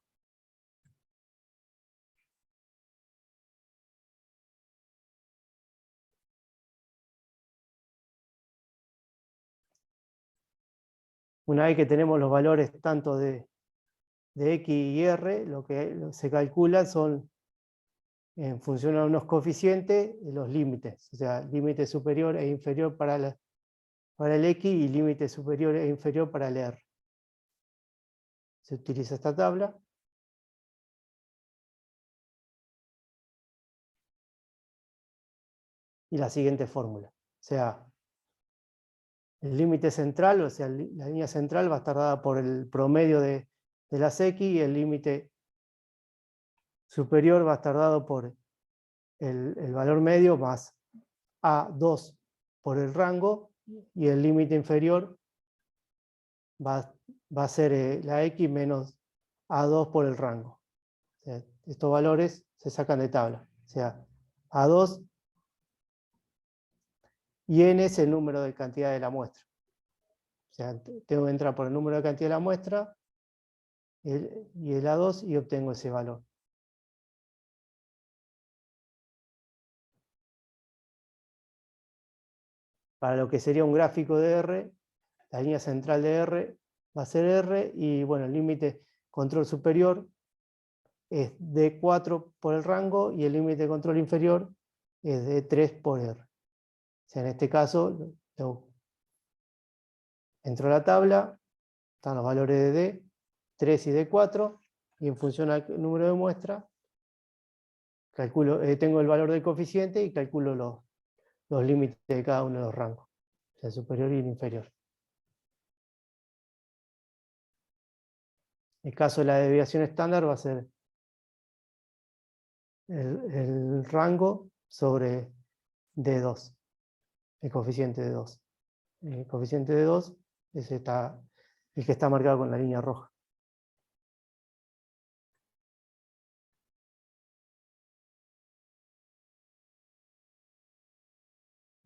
Speaker 2: Una vez que tenemos los valores tanto de X y R, lo que se calcula son, en función a unos coeficientes, los límites. O sea, límite superior e inferior para el X y límite superior e inferior para el R. Se utiliza esta tabla. Y la siguiente fórmula. O sea, el límite central, o sea, la línea central va a estar dada por el promedio de las X, y el límite superior va a estar dado por el valor medio más A2 por el rango, y el límite inferior va a ser la X menos A2 por el rango. O sea, estos valores se sacan de tabla. O sea, A2 y n es el número de cantidad de la muestra. O sea, tengo que entrar por el número de cantidad de la muestra y el A2 y obtengo ese valor. Para lo que sería un gráfico de R, la línea central de R va a ser R, y bueno, el límite control superior es D4 por el rango, y el límite de control inferior es D3 por R. O sea, en este caso, entro a la tabla, están los valores de D3 y D4, y en función al número de muestra, calculo, tengo el valor del coeficiente y calculo los límites de cada uno de los rangos, o sea, el superior y el inferior. En el caso de la desviación estándar va a ser el rango sobre D2, el coeficiente de 2. El coeficiente de 2 es el que está marcado con la línea roja.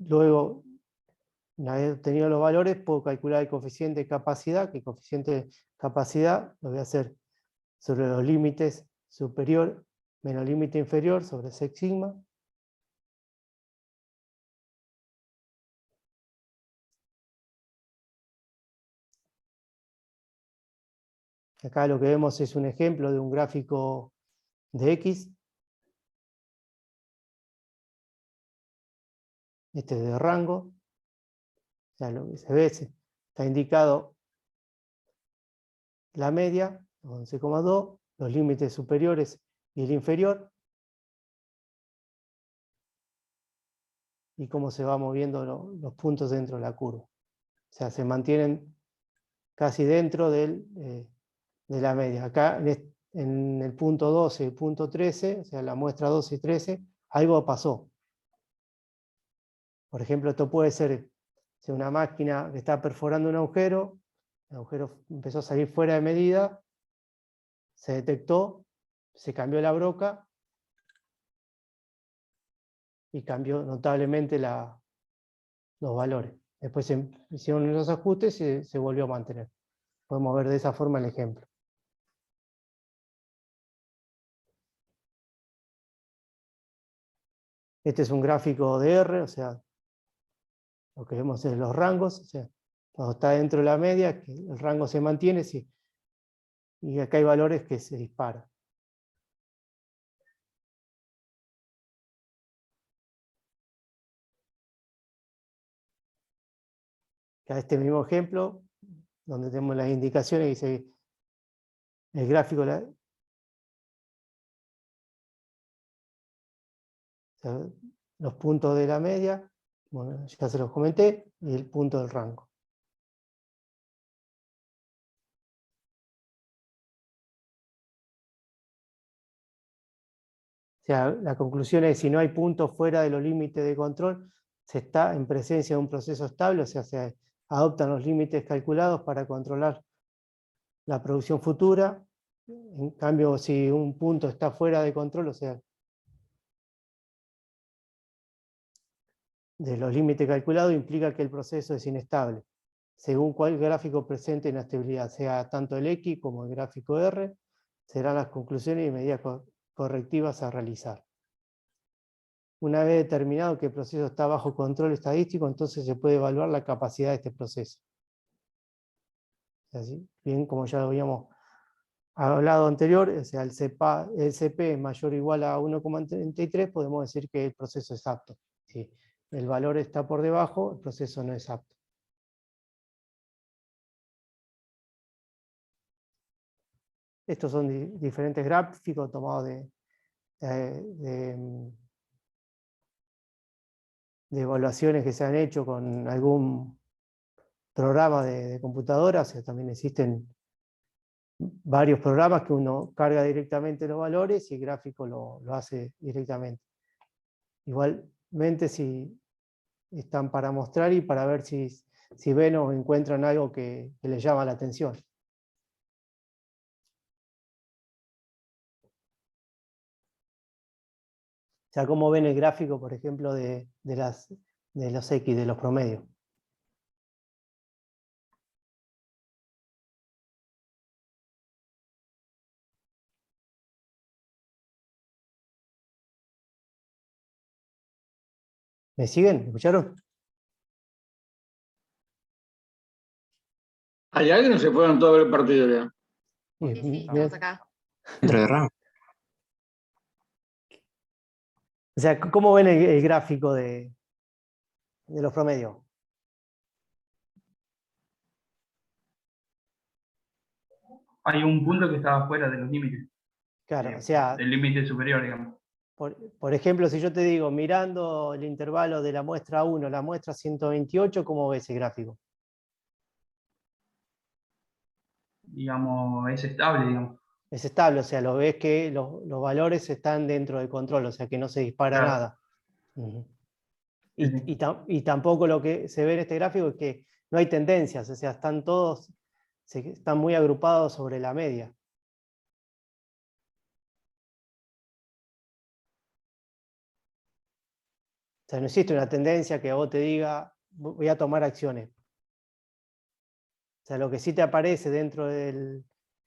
Speaker 2: Luego, una vez obtenido los valores, puedo calcular el coeficiente de capacidad, que el coeficiente de capacidad lo voy a hacer sobre los límites superior menos límite inferior sobre sec sigma. Acá lo que vemos es un ejemplo de un gráfico de X. Este es de rango. O sea, lo que se ve está indicado la media, 11,2, los límites superiores y el inferior, y cómo se van moviendo los puntos dentro de la curva. O sea, se mantienen casi dentro de la media. Acá en el punto 12 y el punto 13, o sea, la muestra 12 y 13, algo pasó. Por ejemplo, esto puede ser una máquina que está perforando un agujero, el agujero empezó a salir fuera de medida, se detectó, se cambió la broca y cambió notablemente los valores. Después se hicieron los ajustes y se volvió a mantener. Podemos ver de esa forma el ejemplo. Este es un gráfico de R, o sea, lo que vemos es los rangos, o sea, cuando está dentro de la media, que el rango se mantiene, sí, y acá hay valores que se disparan. Acá este mismo ejemplo, donde tenemos las indicaciones, dice el gráfico, o sea, los puntos de la media, bueno, ya se los comenté, y el punto del rango. O sea, la conclusión es que si no hay puntos fuera de los límites de control, se está en presencia de un proceso estable, o sea, se adoptan los límites calculados para controlar la producción futura. En cambio, si un punto está fuera de control, o sea, de los límites calculados, implica que el proceso es inestable, según cuál gráfico presente inestabilidad, sea tanto el X como el gráfico R, serán las conclusiones y medidas correctivas a realizar. Una vez determinado que el proceso está bajo control estadístico, entonces se puede evaluar la capacidad de este proceso. Así, bien, como ya lo habíamos hablado anterior, o sea, el CP es mayor o igual a 1,33, podemos decir que el proceso es apto. Si el valor está por debajo, el proceso no es apto. Estos son diferentes gráficos tomados de evaluaciones que se han hecho con algún programa de computadora, o sea, también existen varios programas que uno carga directamente los valores y el gráfico lo hace directamente. Igualmente, si están para mostrar y para ver si ven o encuentran algo que les llama la atención. O sea, ¿cómo ven el gráfico, por ejemplo, de los X, de los promedios? ¿Me siguen? ¿Me escucharon?
Speaker 8: ¿Hay alguien o se fueron todo el partido ya?
Speaker 2: Sí,
Speaker 6: Sí, estamos acá.
Speaker 7: Dentro de RAM.
Speaker 2: O sea, ¿cómo ven el gráfico de los promedios?
Speaker 9: Hay un punto que estaba fuera de los límites,
Speaker 2: Claro, o sea,
Speaker 9: del límite superior, digamos.
Speaker 2: por ejemplo, si yo te digo, mirando el intervalo de la muestra 1 a la muestra 128, ¿cómo ves ese gráfico?
Speaker 9: Digamos, es estable, digamos.
Speaker 2: Es estable, o sea, lo ves que los valores están dentro del control, o sea, que no se dispara
Speaker 9: Claro.
Speaker 2: nada. Ujú.
Speaker 9: Sí, sí.
Speaker 2: Y tampoco lo que se ve en este gráfico es que no hay tendencias, o sea, están todos, están muy agrupados sobre la media. O sea, no existe una tendencia que vos te diga, voy a tomar acciones. O sea, lo que sí te aparece dentro de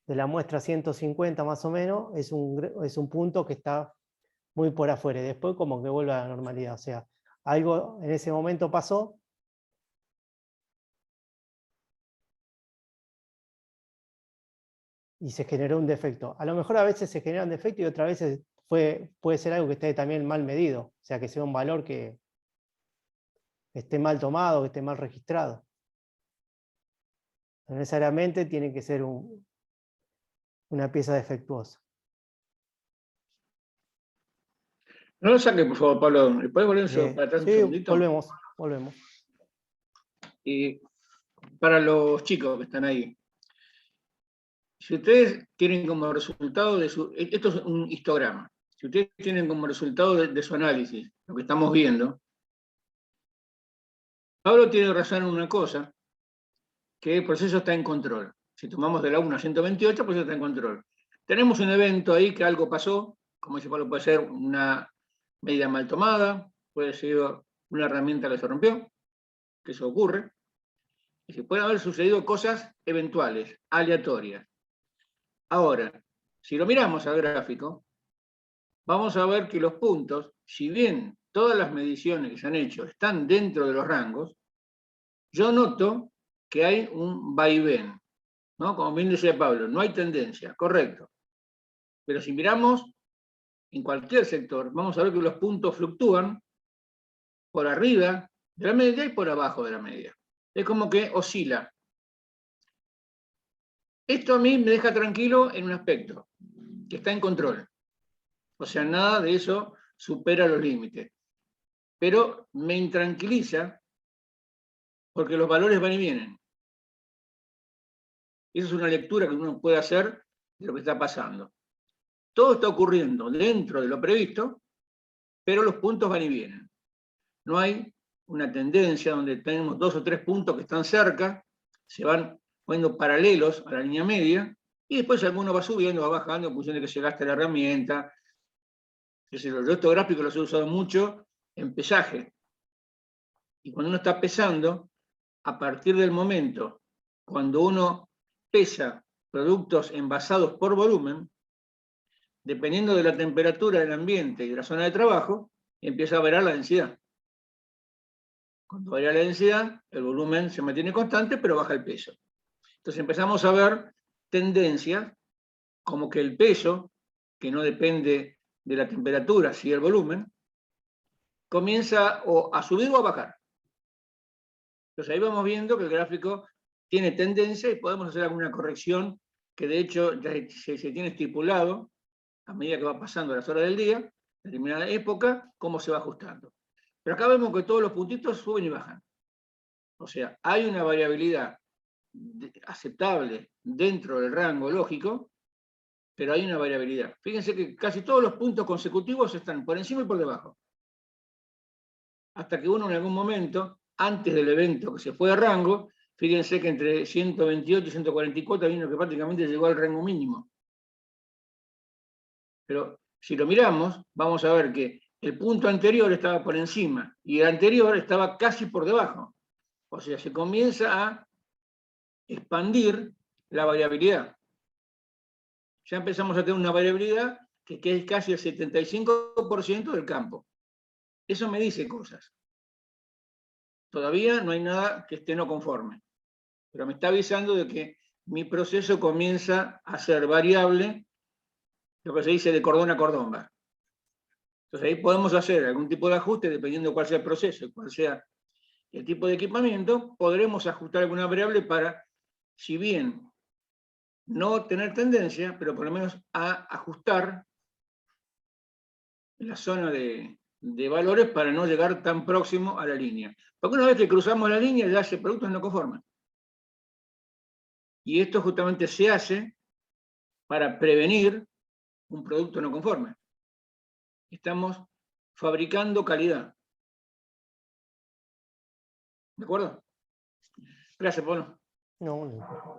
Speaker 2: la muestra 150 más o menos es un punto que está muy por afuera. Y después como que vuelve a la normalidad. O sea, algo en ese momento pasó y se generó un defecto. A lo mejor a veces se genera un defecto y otras veces puede ser algo que esté también mal medido. O sea, que sea un valor que esté mal tomado, que esté mal registrado. No necesariamente tiene que ser una pieza defectuosa.
Speaker 8: No lo saque, por favor, Pablo. ¿Le puedes volver eso para atrás un
Speaker 2: Sí,
Speaker 8: segundito?
Speaker 2: volvemos.
Speaker 8: Y para los chicos que están ahí, si ustedes tienen como resultado de su... Esto es un histograma. Si ustedes tienen como resultado de su análisis, lo que estamos viendo, Pablo tiene razón en una cosa, que el proceso está en control. Si tomamos de la 1 a 128, el proceso está en control. Tenemos un evento ahí que algo pasó, como dice Pablo, puede ser una medida mal tomada, puede ser una herramienta que se rompió, que eso ocurre, y se pueden haber sucedido cosas eventuales, aleatorias. Ahora, si lo miramos al gráfico, vamos a ver que los puntos, si bien todas las mediciones que se han hecho están dentro de los rangos, yo noto que hay un vaivén, ¿no? Como bien decía Pablo, no hay tendencia, correcto. Pero si miramos en cualquier sector, vamos a ver que los puntos fluctúan por arriba de la media y por abajo de la media. Es como que oscila. Esto a mí me deja tranquilo en un aspecto, que está en control. O sea, nada de eso supera los límites. Pero me intranquiliza porque los valores van y vienen. Esa es una lectura que uno puede hacer de lo que está pasando. Todo está ocurriendo dentro de lo previsto, pero los puntos van y vienen. No hay una tendencia donde tenemos 2 o 3 puntos que están cerca, se van poniendo paralelos a la línea media, y después alguno va subiendo, va bajando en función de que se gaste la herramienta. Yo estos gráficos los he usado mucho en pesaje. Y cuando uno está pesando, a partir del momento, cuando uno pesa productos envasados por volumen, dependiendo de la temperatura del ambiente y de la zona de trabajo, empieza a variar la densidad. Cuando varía la densidad, el volumen se mantiene constante, pero baja el peso. Entonces empezamos a ver tendencias como que el peso, que no depende de la temperatura, sino del volumen, comienza o a subir o a bajar. Entonces ahí vamos viendo que el gráfico tiene tendencia y podemos hacer alguna corrección que de hecho ya se tiene estipulado a medida que va pasando las horas del día, en determinada época, cómo se va ajustando. Pero acá vemos que todos los puntitos suben y bajan. O sea, hay una variabilidad aceptable dentro del rango lógico, pero hay una variabilidad. Fíjense que casi todos los puntos consecutivos están por encima y por debajo. Hasta que uno en algún momento, antes del evento que se fue de rango, fíjense que entre 128 y 144 vino que prácticamente llegó al rango mínimo. Pero si lo miramos, vamos a ver que el punto anterior estaba por encima y el anterior estaba casi por debajo. O sea, se comienza a expandir la variabilidad. Ya empezamos a tener una variabilidad que es casi el 75% del campo. Eso me dice cosas. Todavía no hay nada que esté no conforme, pero me está avisando de que mi proceso comienza a ser variable, lo que se dice de cordón a cordón. ¿Va? Entonces ahí podemos hacer algún tipo de ajuste dependiendo cuál sea el proceso y cuál sea el tipo de equipamiento, podremos ajustar alguna variable para, si bien no tener tendencia, pero por lo menos a ajustar la zona de valores para no llegar tan próximo a la línea. Porque una vez que cruzamos la línea ya ese producto no conforma. Y esto justamente se hace para prevenir un producto no conforme. Estamos fabricando calidad. ¿De acuerdo? Gracias, Pablo.
Speaker 2: No.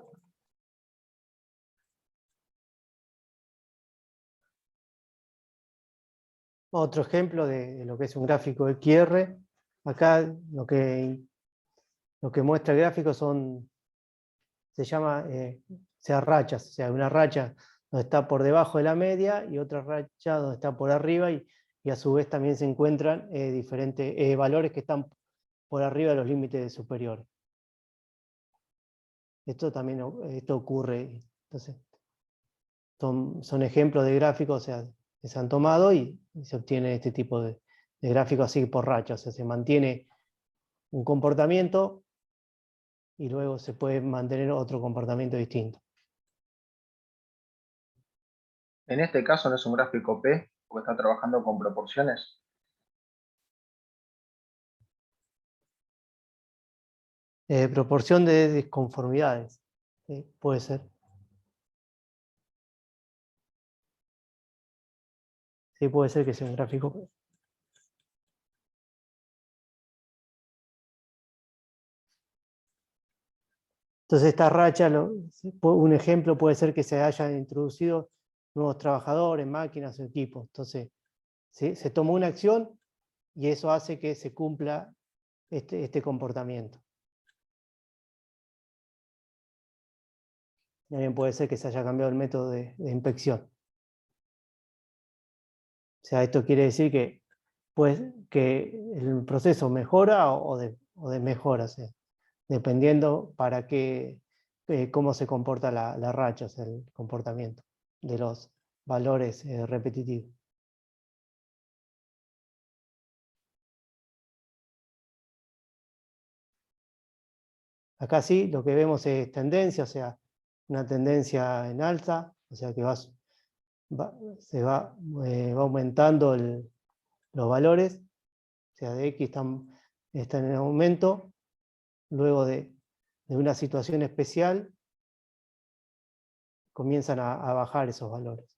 Speaker 2: Otro ejemplo de lo que es un gráfico de QR. Acá lo que muestra el gráfico se llama rachas, o sea, una racha donde está por debajo de la media y otra racha donde está por arriba y a su vez también se encuentran diferentes valores que están por arriba de los límites superiores. Esto ocurre, entonces son ejemplos de gráficos, o sea, que se han tomado y se obtiene este tipo de gráfico así por rachas, o sea, se mantiene un comportamiento y luego se puede mantener otro comportamiento distinto.
Speaker 9: En este caso no es un gráfico P, porque está trabajando con proporciones.
Speaker 2: Proporción de disconformidades. ¿Sí? Puede ser. Sí, puede ser que sea un gráfico. Entonces esta racha, un ejemplo puede ser que se hayan introducido nuevos trabajadores, máquinas o equipos. Entonces se toma una acción y eso hace que se cumpla este comportamiento. También puede ser que se haya cambiado el método de inspección. O sea, esto quiere decir que, pues, que el proceso mejora o desmejora, o sea, dependiendo para qué, cómo se comporta la racha, o sea, el comportamiento de los valores repetitivos. Acá sí, lo que vemos es tendencia, o sea, una tendencia en alza, o sea que va aumentando los valores, o sea, de X están en aumento, luego de una situación especial, comienzan a bajar esos valores.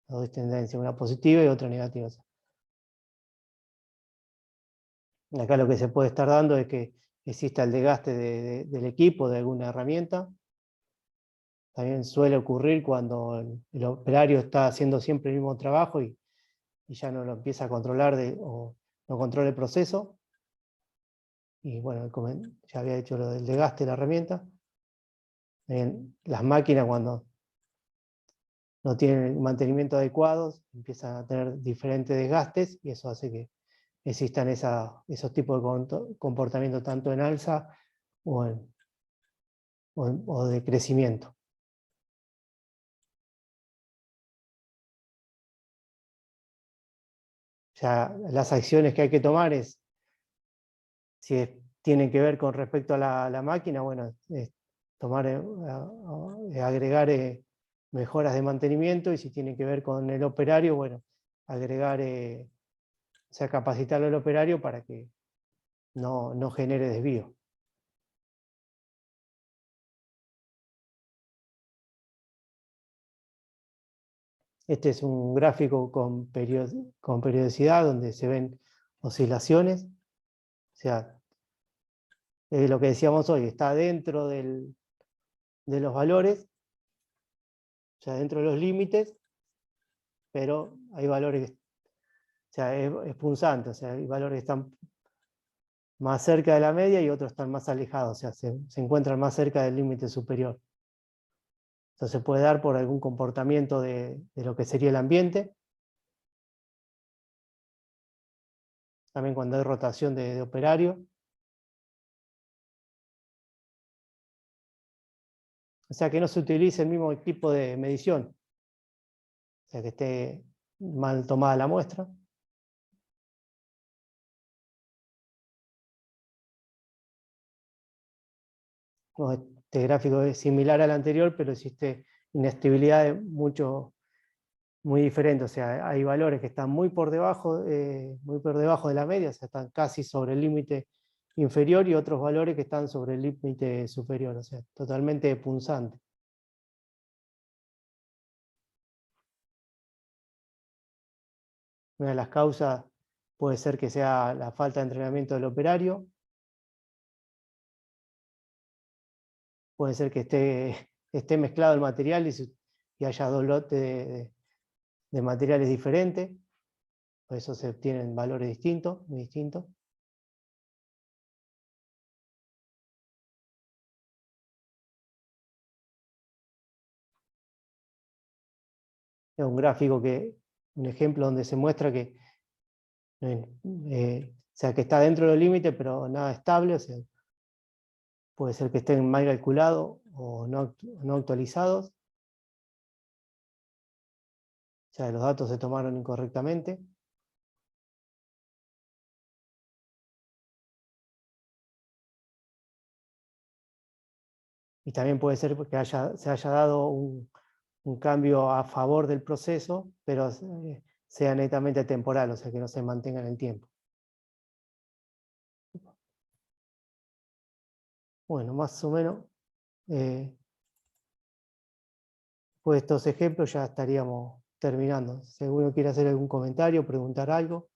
Speaker 2: Las dos tendencias, una positiva y otra negativa. Acá lo que se puede estar dando es que exista el desgaste del equipo, de alguna herramienta. También suele ocurrir cuando el operario está haciendo siempre el mismo trabajo y ya no lo empieza a controlar o no controla el proceso. Y bueno, ya había hecho lo del desgaste de la herramienta. Las máquinas cuando no tienen mantenimiento adecuado empiezan a tener diferentes desgastes y eso hace que existan esos tipos de comportamiento tanto en alza o de crecimiento. Ya las acciones que hay que tomar tienen que ver con respecto a la máquina, bueno, agregar mejoras de mantenimiento, y si tiene que ver con el operario, bueno, agregar, o sea, capacitar al operario para que no genere desvío. Este es un gráfico con periodicidad donde se ven oscilaciones, o sea, lo que decíamos hoy, está dentro de los valores, o sea, dentro de los límites, pero hay valores, o sea, es punzante, o sea, hay valores que están más cerca de la media y otros están más alejados, o sea, se encuentran más cerca del límite superior. Entonces se puede dar por algún comportamiento de lo que sería el ambiente. También cuando hay rotación de operario. O sea, que no se utilice el mismo tipo de medición. O sea, que esté mal tomada la muestra. Este gráfico es similar al anterior, pero existe inestabilidad muy diferente. O sea, hay valores que están muy por debajo de la media, o sea, están casi sobre el límite inferior, y otros valores que están sobre el límite superior, o sea, totalmente punzante. Una de las causas puede ser que sea la falta de entrenamiento del operario. Puede ser que esté mezclado el material y haya dos lotes de materiales diferentes. Por eso se obtienen valores distintos, muy distintos. Es un gráfico un ejemplo donde se muestra que, o sea, que está dentro del límite, pero nada estable. O sea, puede ser que estén mal calculados o no actualizados. O sea, los datos se tomaron incorrectamente. Y también puede ser que se haya dado un cambio a favor del proceso, pero sea netamente temporal, o sea, que no se mantenga en el tiempo. Bueno, más o menos, pues estos ejemplos ya estaríamos terminando. Si alguno quiere hacer algún comentario, preguntar algo.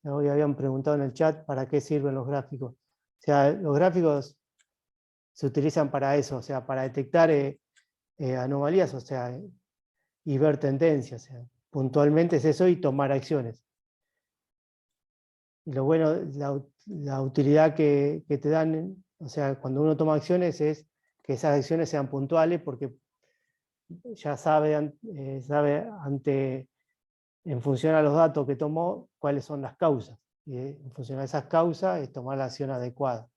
Speaker 2: Hoy habían preguntado en el chat para qué sirven los gráficos. O sea, los gráficos se utilizan para eso, o sea, para detectar anomalías, o sea, y ver tendencias. O sea, puntualmente es eso y tomar acciones. Y lo bueno, la utilidad que te dan, o sea, cuando uno toma acciones es que esas acciones sean puntuales porque ya sabe en función a los datos que tomó cuáles son las causas. Y en función a esas causas es tomar la acción adecuada.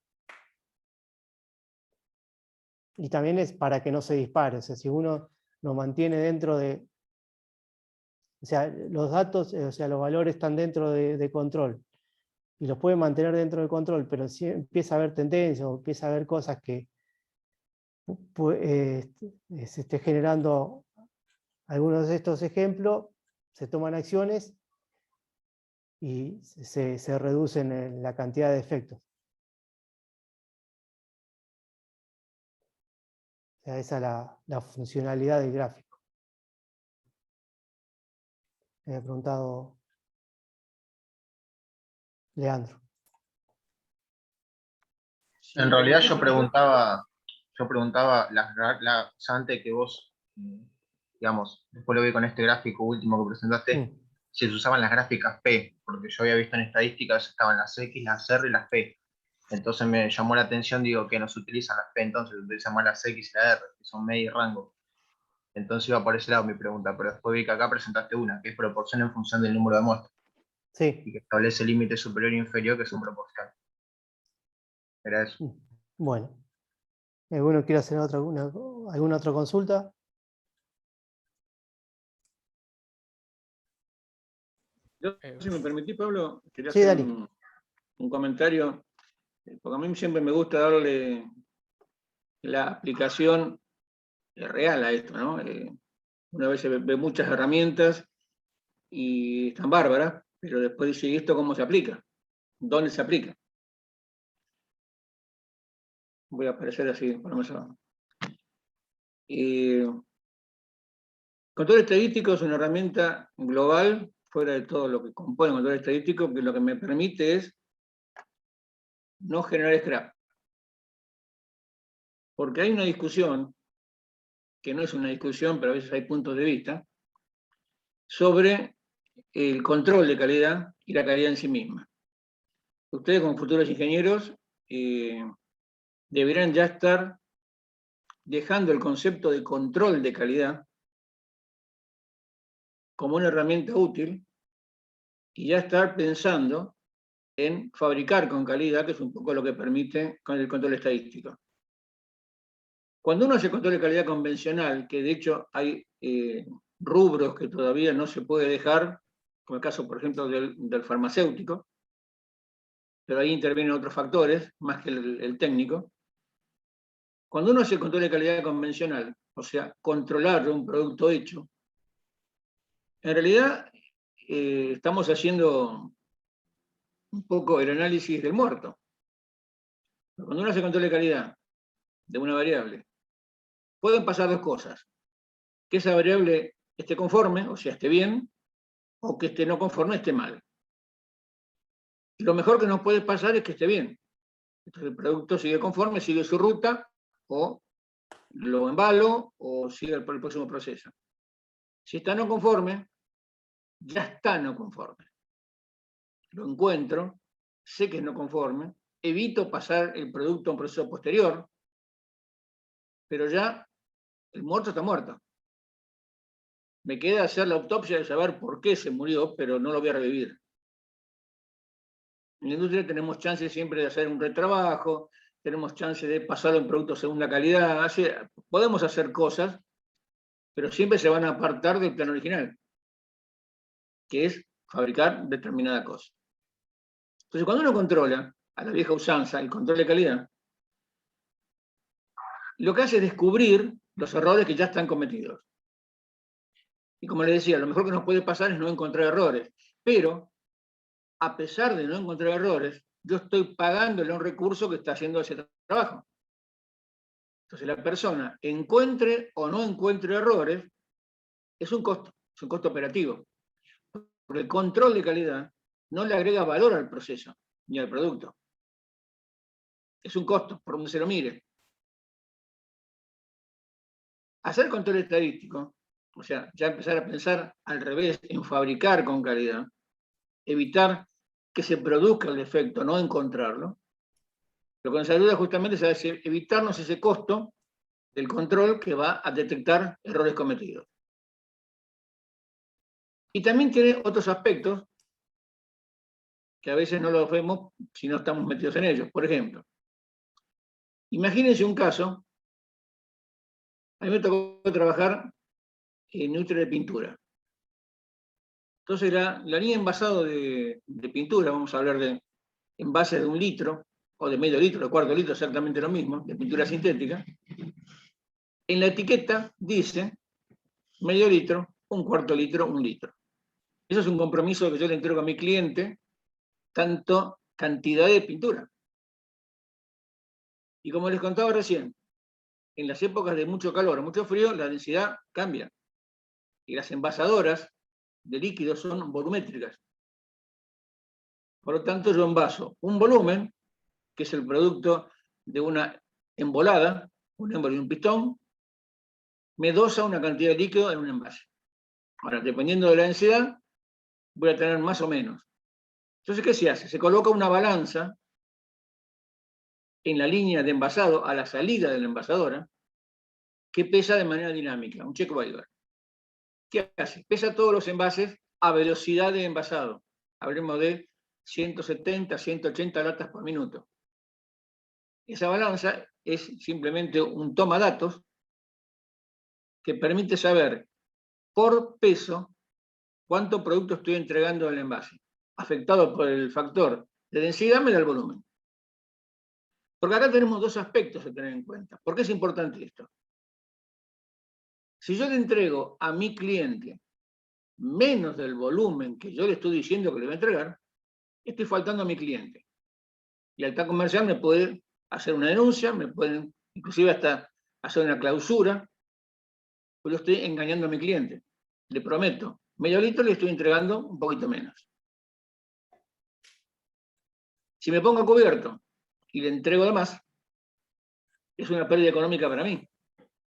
Speaker 2: Y también es para que no se dispare, o sea, si uno lo mantiene dentro de... O sea, los datos, o sea, los valores están dentro de control. Y los puede mantener dentro del control, pero si empieza a haber tendencias o empieza a haber cosas que se esté generando algunos de estos ejemplos, se toman acciones y se reducen la cantidad de efectos. O sea, esa es la funcionalidad del gráfico. Me había preguntado Leandro.
Speaker 10: En realidad yo preguntaba o sea, antes que vos, digamos, después lo vi con este gráfico último que presentaste, si se usaban las gráficas P, porque yo había visto en estadísticas estaban las X, las R y las P. Entonces me llamó la atención, digo, que no se utilizan las P, entonces se utilizan más las X y la R, que son medio y rango. Entonces iba por ese lado mi pregunta, pero después vi que acá presentaste una, que es proporción en función del número de muestras.
Speaker 2: Sí.
Speaker 10: Y que establece límite superior e inferior, que son proporciones. Era eso.
Speaker 2: Bueno. ¿Alguno quiere hacer alguna otra consulta?
Speaker 8: Yo, si me permitís, Pablo, quería
Speaker 2: Sí,
Speaker 8: hacer
Speaker 2: Dani.
Speaker 8: un comentario, porque a mí siempre me gusta darle la aplicación real a esto, ¿no? Una vez ve muchas herramientas y están bárbaras, pero después dice, ¿y esto cómo se aplica? ¿Dónde se aplica? Voy a aparecer así, por lo menos. Control estadístico es una herramienta global, fuera de todo lo que compone el control estadístico, que lo que me permite es no generar scrap. Porque hay una discusión, que no es una discusión, pero a veces hay puntos de vista, sobre el control de calidad y la calidad en sí misma. Ustedes como futuros ingenieros deberán ya estar dejando el concepto de control de calidad como una herramienta útil y ya estar pensando en fabricar con calidad, que es un poco lo que permite con el control estadístico. Cuando uno hace control de calidad convencional, que de hecho hay rubros que todavía no se puede dejar, como el caso, por ejemplo, del farmacéutico, pero ahí intervienen otros factores, más que el técnico. Cuando uno hace control de calidad convencional, o sea, controlar un producto hecho, en realidad estamos haciendo un poco el análisis del muerto. Cuando uno hace control de calidad de una variable, pueden pasar dos cosas. Que esa variable esté conforme, o sea, esté bien, o que esté no conforme, esté mal. Lo mejor que nos puede pasar es que esté bien. Entonces el producto sigue conforme, sigue su ruta, o lo embalo, o sigue el próximo proceso. Si está no conforme, ya está no conforme. Lo encuentro, sé que es no conforme, evito pasar el producto a un proceso posterior, pero ya el muerto está muerto. Me queda hacer la autopsia de saber por qué se murió, pero no lo voy a revivir. En la industria tenemos chance siempre de hacer un retrabajo, tenemos chance de pasarlo en producto de segunda calidad, podemos hacer cosas, pero siempre se van a apartar del plan original, que es fabricar determinada cosa. Entonces, cuando uno controla, a la vieja usanza, el control de calidad, lo que hace es descubrir los errores que ya están cometidos. Y como les decía, lo mejor que nos puede pasar es no encontrar errores. Pero, a pesar de no encontrar errores, yo estoy pagándole un recurso que está haciendo ese trabajo. Entonces, la persona encuentre o no encuentre errores, es un costo operativo. Porque el control de calidad no le agrega valor al proceso ni al producto. Es un costo, por donde se lo mire. Hacer control estadístico, o sea, ya empezar a pensar al revés, en fabricar con calidad, evitar que se produzca el defecto, no encontrarlo, lo que nos ayuda justamente es a evitarnos ese costo del control que va a detectar errores cometidos. Y también tiene otros aspectos que a veces no los vemos si no estamos metidos en ellos. Por ejemplo, imagínense un caso, a mí me tocó trabajar en industria de pintura. Entonces la línea envasado de pintura, vamos a hablar de envases de 1 litro, o de medio litro, de cuarto litro, exactamente lo mismo, de pintura sintética. En la etiqueta dice medio litro, 1/4 litro, 1 litro. Eso es un compromiso que yo le entrego a mi cliente, tanto cantidad de pintura. Y como les contaba recién, en las épocas de mucho calor o mucho frío, la densidad cambia. Y las envasadoras de líquidos son volumétricas. Por lo tanto, yo envaso un volumen, que es el producto de una embolada, un émbolo y un pistón, me dosa una cantidad de líquido en un envase. Ahora, dependiendo de la densidad, voy a tener más o menos. Entonces, ¿qué se hace? Se coloca una balanza en la línea de envasado, a la salida de la envasadora, que pesa de manera dinámica, un check valver. ¿Qué hace? Pesa todos los envases a velocidad de envasado. Hablemos de 170, 180 latas por minuto. Esa balanza es simplemente un toma datos que permite saber por peso cuánto producto estoy entregando al envase. Afectado por el factor de densidad me da el volumen. Porque acá tenemos dos aspectos a tener en cuenta. ¿Por qué es importante esto? Si yo le entrego a mi cliente menos del volumen que yo le estoy diciendo que le voy a entregar, estoy faltando a mi cliente. Y el TAC comercial me puede hacer una denuncia, me pueden inclusive hasta hacer una clausura, pues lo estoy engañando a mi cliente. Le prometo, medio litro le estoy entregando un poquito menos. Si me pongo a cubierto y le entrego de más, es una pérdida económica para mí,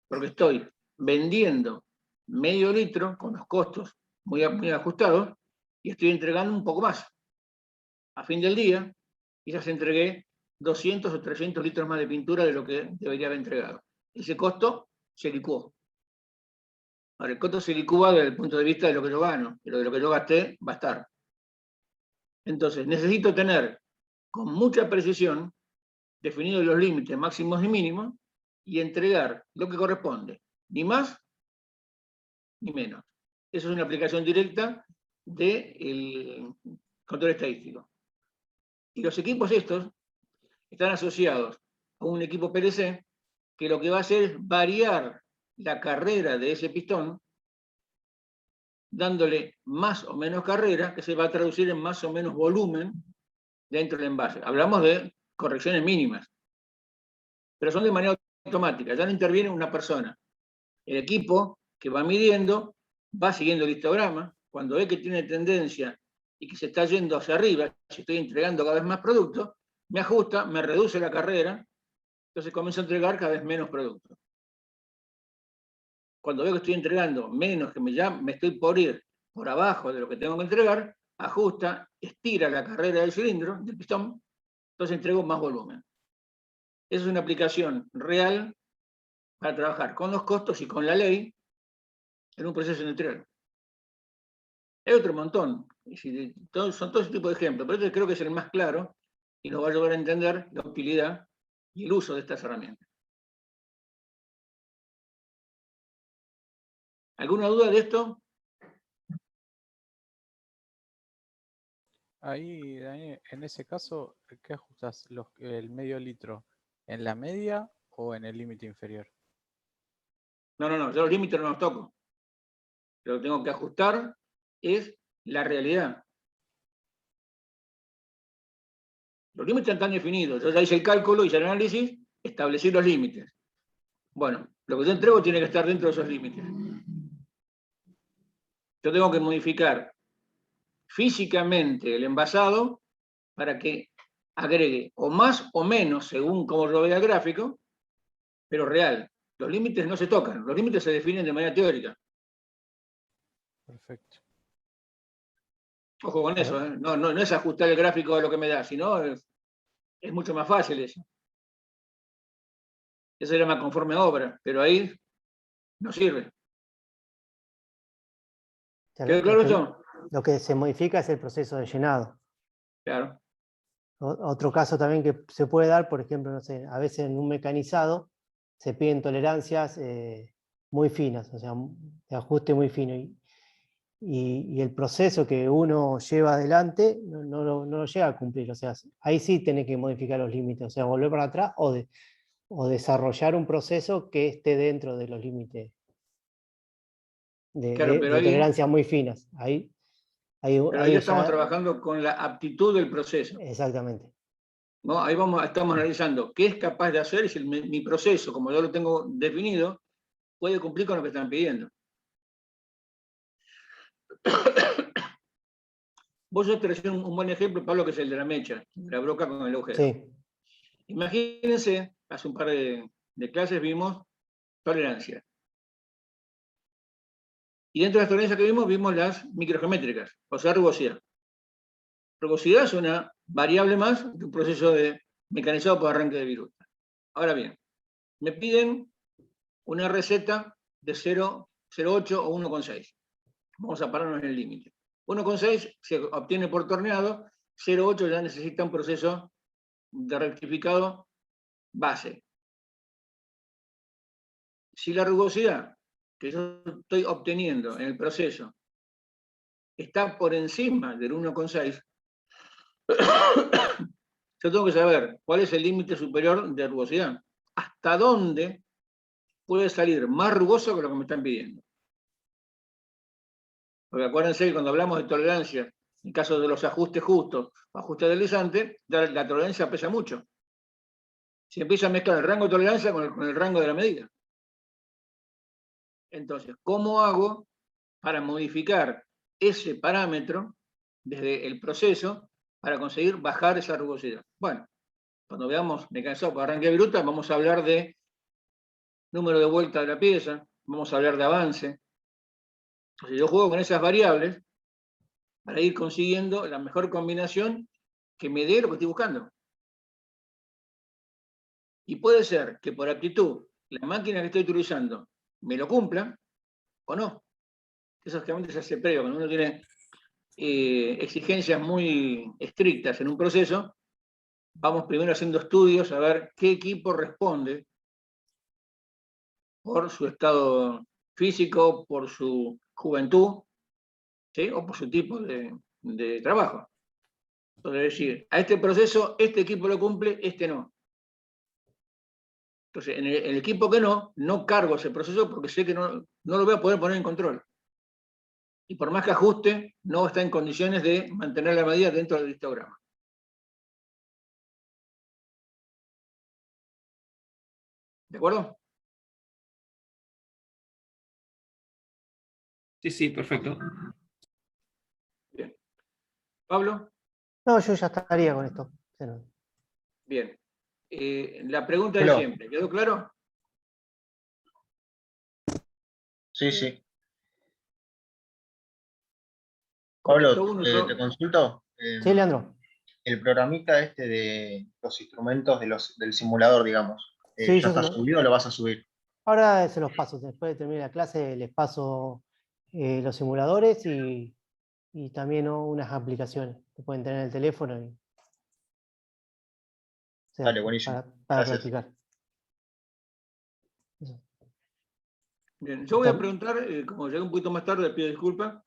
Speaker 8: porque estoy vendiendo medio litro con los costos muy ajustados y estoy entregando un poco más. A fin del día, quizás entregué 200 o 300 litros más de pintura de lo que debería haber entregado. Ese costo se licuó. Ahora, el costo se licúa desde el punto de vista de lo que yo gano, pero de lo que yo gasté va a estar. Entonces, necesito tener con mucha precisión definidos los límites máximos y mínimos y entregar lo que corresponde, ni más ni menos. Eso es una aplicación directa del control estadístico. Y los equipos estos están asociados a un equipo PLC que lo que va a hacer es variar la carrera de ese pistón, dándole más o menos carrera, que se va a traducir en más o menos volumen dentro del envase. Hablamos de correcciones mínimas, pero son de manera automática, ya no interviene una persona. El equipo que va midiendo va siguiendo el histograma, cuando ve que tiene tendencia y que se está yendo hacia arriba, si estoy entregando cada vez más productos, me ajusta, me reduce la carrera, entonces comienzo a entregar cada vez menos productos. Cuando veo que estoy entregando menos, que ya me estoy por ir por abajo de lo que tengo que entregar, ajusta, estira la carrera del cilindro, del pistón, entonces entrego más volumen. Esa es una aplicación real para trabajar con los costos y con la ley en un proceso industrial. Hay otro montón, son todo ese tipo de ejemplos, pero este creo que es el más claro y nos va a ayudar a entender la utilidad y el uso de estas herramientas. ¿Alguna duda de esto?
Speaker 11: Ahí, Daniel, en ese caso, ¿qué ajustas? ¿El medio litro en la media o en el límite inferior?
Speaker 8: No, yo los límites no los toco. Lo que tengo que ajustar es la realidad. Los límites están definidos. Yo ya hice el cálculo, hice el análisis, establecí los límites. Bueno, lo que yo entrego tiene que estar dentro de esos límites. Yo tengo que modificar físicamente el envasado para que agregue o más o menos, según cómo yo vea el gráfico, pero real. Los límites no se tocan, los límites se definen de manera teórica.
Speaker 11: Perfecto.
Speaker 8: Ojo con eso, ¿eh? No es ajustar el gráfico a lo que me da, sino es mucho más fácil eso. Eso se llama conforme a obra, pero ahí no sirve. ¿Quedó claro eso?
Speaker 2: Lo que se modifica es el proceso de llenado.
Speaker 8: Claro.
Speaker 2: Otro caso también que se puede dar, por ejemplo, no sé, a veces en un mecanizado se piden tolerancias muy finas, o sea, de ajuste muy fino. Y el proceso que uno lleva adelante no lo llega a cumplir. O sea, ahí sí tiene que modificar los límites, o sea, volver para atrás o desarrollar un proceso que esté dentro de los límites de tolerancias muy finas. Ahí
Speaker 8: ya estamos trabajando con la aptitud del proceso.
Speaker 2: Exactamente.
Speaker 8: ¿No? Ahí estamos analizando qué es capaz de hacer, si mi proceso, como yo lo tengo definido, puede cumplir con lo que están pidiendo. Vos ya tenés un buen ejemplo, Pablo, que es el de la mecha, la broca con el agujero.
Speaker 2: Sí.
Speaker 8: Imagínense, hace un par de clases vimos tolerancia. Y dentro de las tolerancias que vimos las microgeométricas, o sea, rugosidad. Rugosidad es una variable más de un proceso mecanizado por arranque de viruta. Ahora bien, me piden una receta de 0,08 o 1,6. Vamos a pararnos en el límite. 1,6 se obtiene por torneado, 0,8 ya necesita un proceso de rectificado base. Si la rugosidad que yo estoy obteniendo en el proceso está por encima del 1,6, yo tengo que saber cuál es el límite superior de rugosidad. Hasta dónde puede salir más rugoso que lo que me están pidiendo. Porque acuérdense que cuando hablamos de tolerancia, en el caso de los ajustes justos o ajustes deslizantes, la tolerancia pesa mucho. Se empieza a mezclar el rango de tolerancia con el rango de la medida. Entonces, ¿cómo hago para modificar ese parámetro desde el proceso para conseguir bajar esa rugosidad? Bueno, cuando veamos mecanizado por arranque de viruta, vamos a hablar de número de vuelta de la pieza, vamos a hablar de avance. Entonces, yo juego con esas variables para ir consiguiendo la mejor combinación que me dé lo que estoy buscando. Y puede ser que por aptitud la máquina que estoy utilizando me lo cumpla o no. Eso generalmente se hace previo. Cuando uno tiene exigencias muy estrictas en un proceso, vamos primero haciendo estudios a ver qué equipo responde por su estado físico, por su juventud, ¿sí? O por su tipo de trabajo. Entonces, es decir, a este proceso, este equipo lo cumple, este no. Entonces, en el equipo que no cargo ese proceso porque sé que no lo voy a poder poner en control. Y por más que ajuste, no está en condiciones de mantener la medida dentro del histograma. ¿De acuerdo?
Speaker 1: Sí, perfecto.
Speaker 8: Bien. ¿Pablo?
Speaker 2: No, yo ya estaría con esto.
Speaker 8: Bien. La pregunta de siempre, ¿quedó claro?
Speaker 10: Sí. Pablo, ¿te consulto?
Speaker 2: Sí, Leandro.
Speaker 10: El programita este de los instrumentos del simulador, digamos,
Speaker 2: Sí,
Speaker 10: ¿ya está subido o lo vas a subir?
Speaker 2: Ahora se los paso. Después de terminar la clase les paso los simuladores y también unas aplicaciones que pueden tener en el teléfono. O sea,
Speaker 10: dale, buenísimo.
Speaker 2: Para practicar. Eso.
Speaker 8: Bien, yo voy a preguntar, como llegué un poquito más tarde, pido disculpas.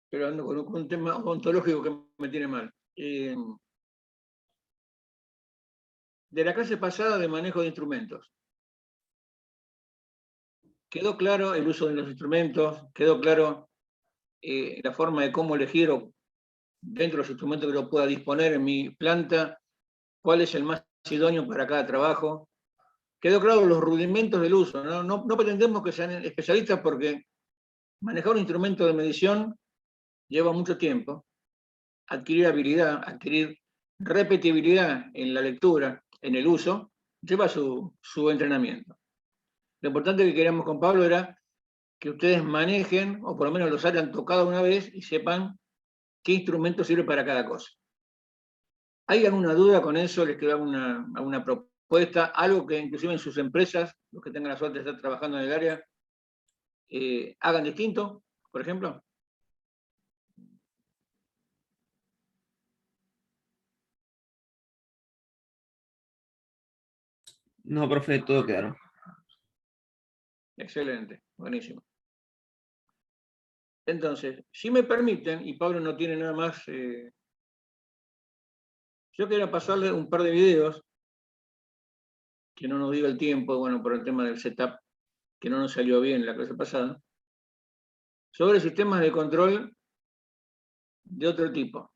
Speaker 8: Pero ando con un tema ontológico que me tiene mal. de la clase pasada de manejo de instrumentos. Quedó claro el uso de los instrumentos, quedó claro la forma de cómo elegir dentro de los instrumentos que yo pueda disponer en mi planta, cuál es el más idóneo para cada trabajo. Quedó claro los rudimentos del uso. No pretendemos que sean especialistas porque manejar un instrumento de medición lleva mucho tiempo. Adquirir habilidad, adquirir repetibilidad en la lectura, en el uso, lleva su entrenamiento. Lo importante que queríamos con Pablo era que ustedes manejen, o por lo menos los hayan tocado una vez y sepan qué instrumento sirve para cada cosa. ¿Hay alguna duda con eso? ¿Les queda alguna propuesta? Algo que inclusive en sus empresas, los que tengan la suerte de estar trabajando en el área, hagan distinto, por ejemplo.
Speaker 1: No, profe, todo claro.
Speaker 8: Excelente, buenísimo. Entonces, si me permiten, y Pablo no tiene nada más, yo quería pasarle un par de videos, que no nos diga el tiempo, bueno, por el tema del setup, que no nos salió bien la clase pasada, sobre sistemas de control de otro tipo.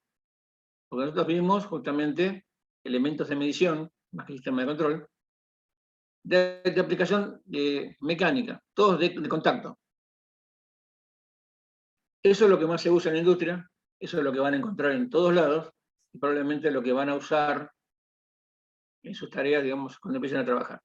Speaker 8: Porque nosotros vimos justamente elementos de medición, más que sistema de control, de aplicación mecánica, todos de contacto. Eso es lo que más se usa en la industria, eso es lo que van a encontrar en todos lados, y probablemente lo que van a usar en sus tareas, digamos, cuando empiecen a trabajar.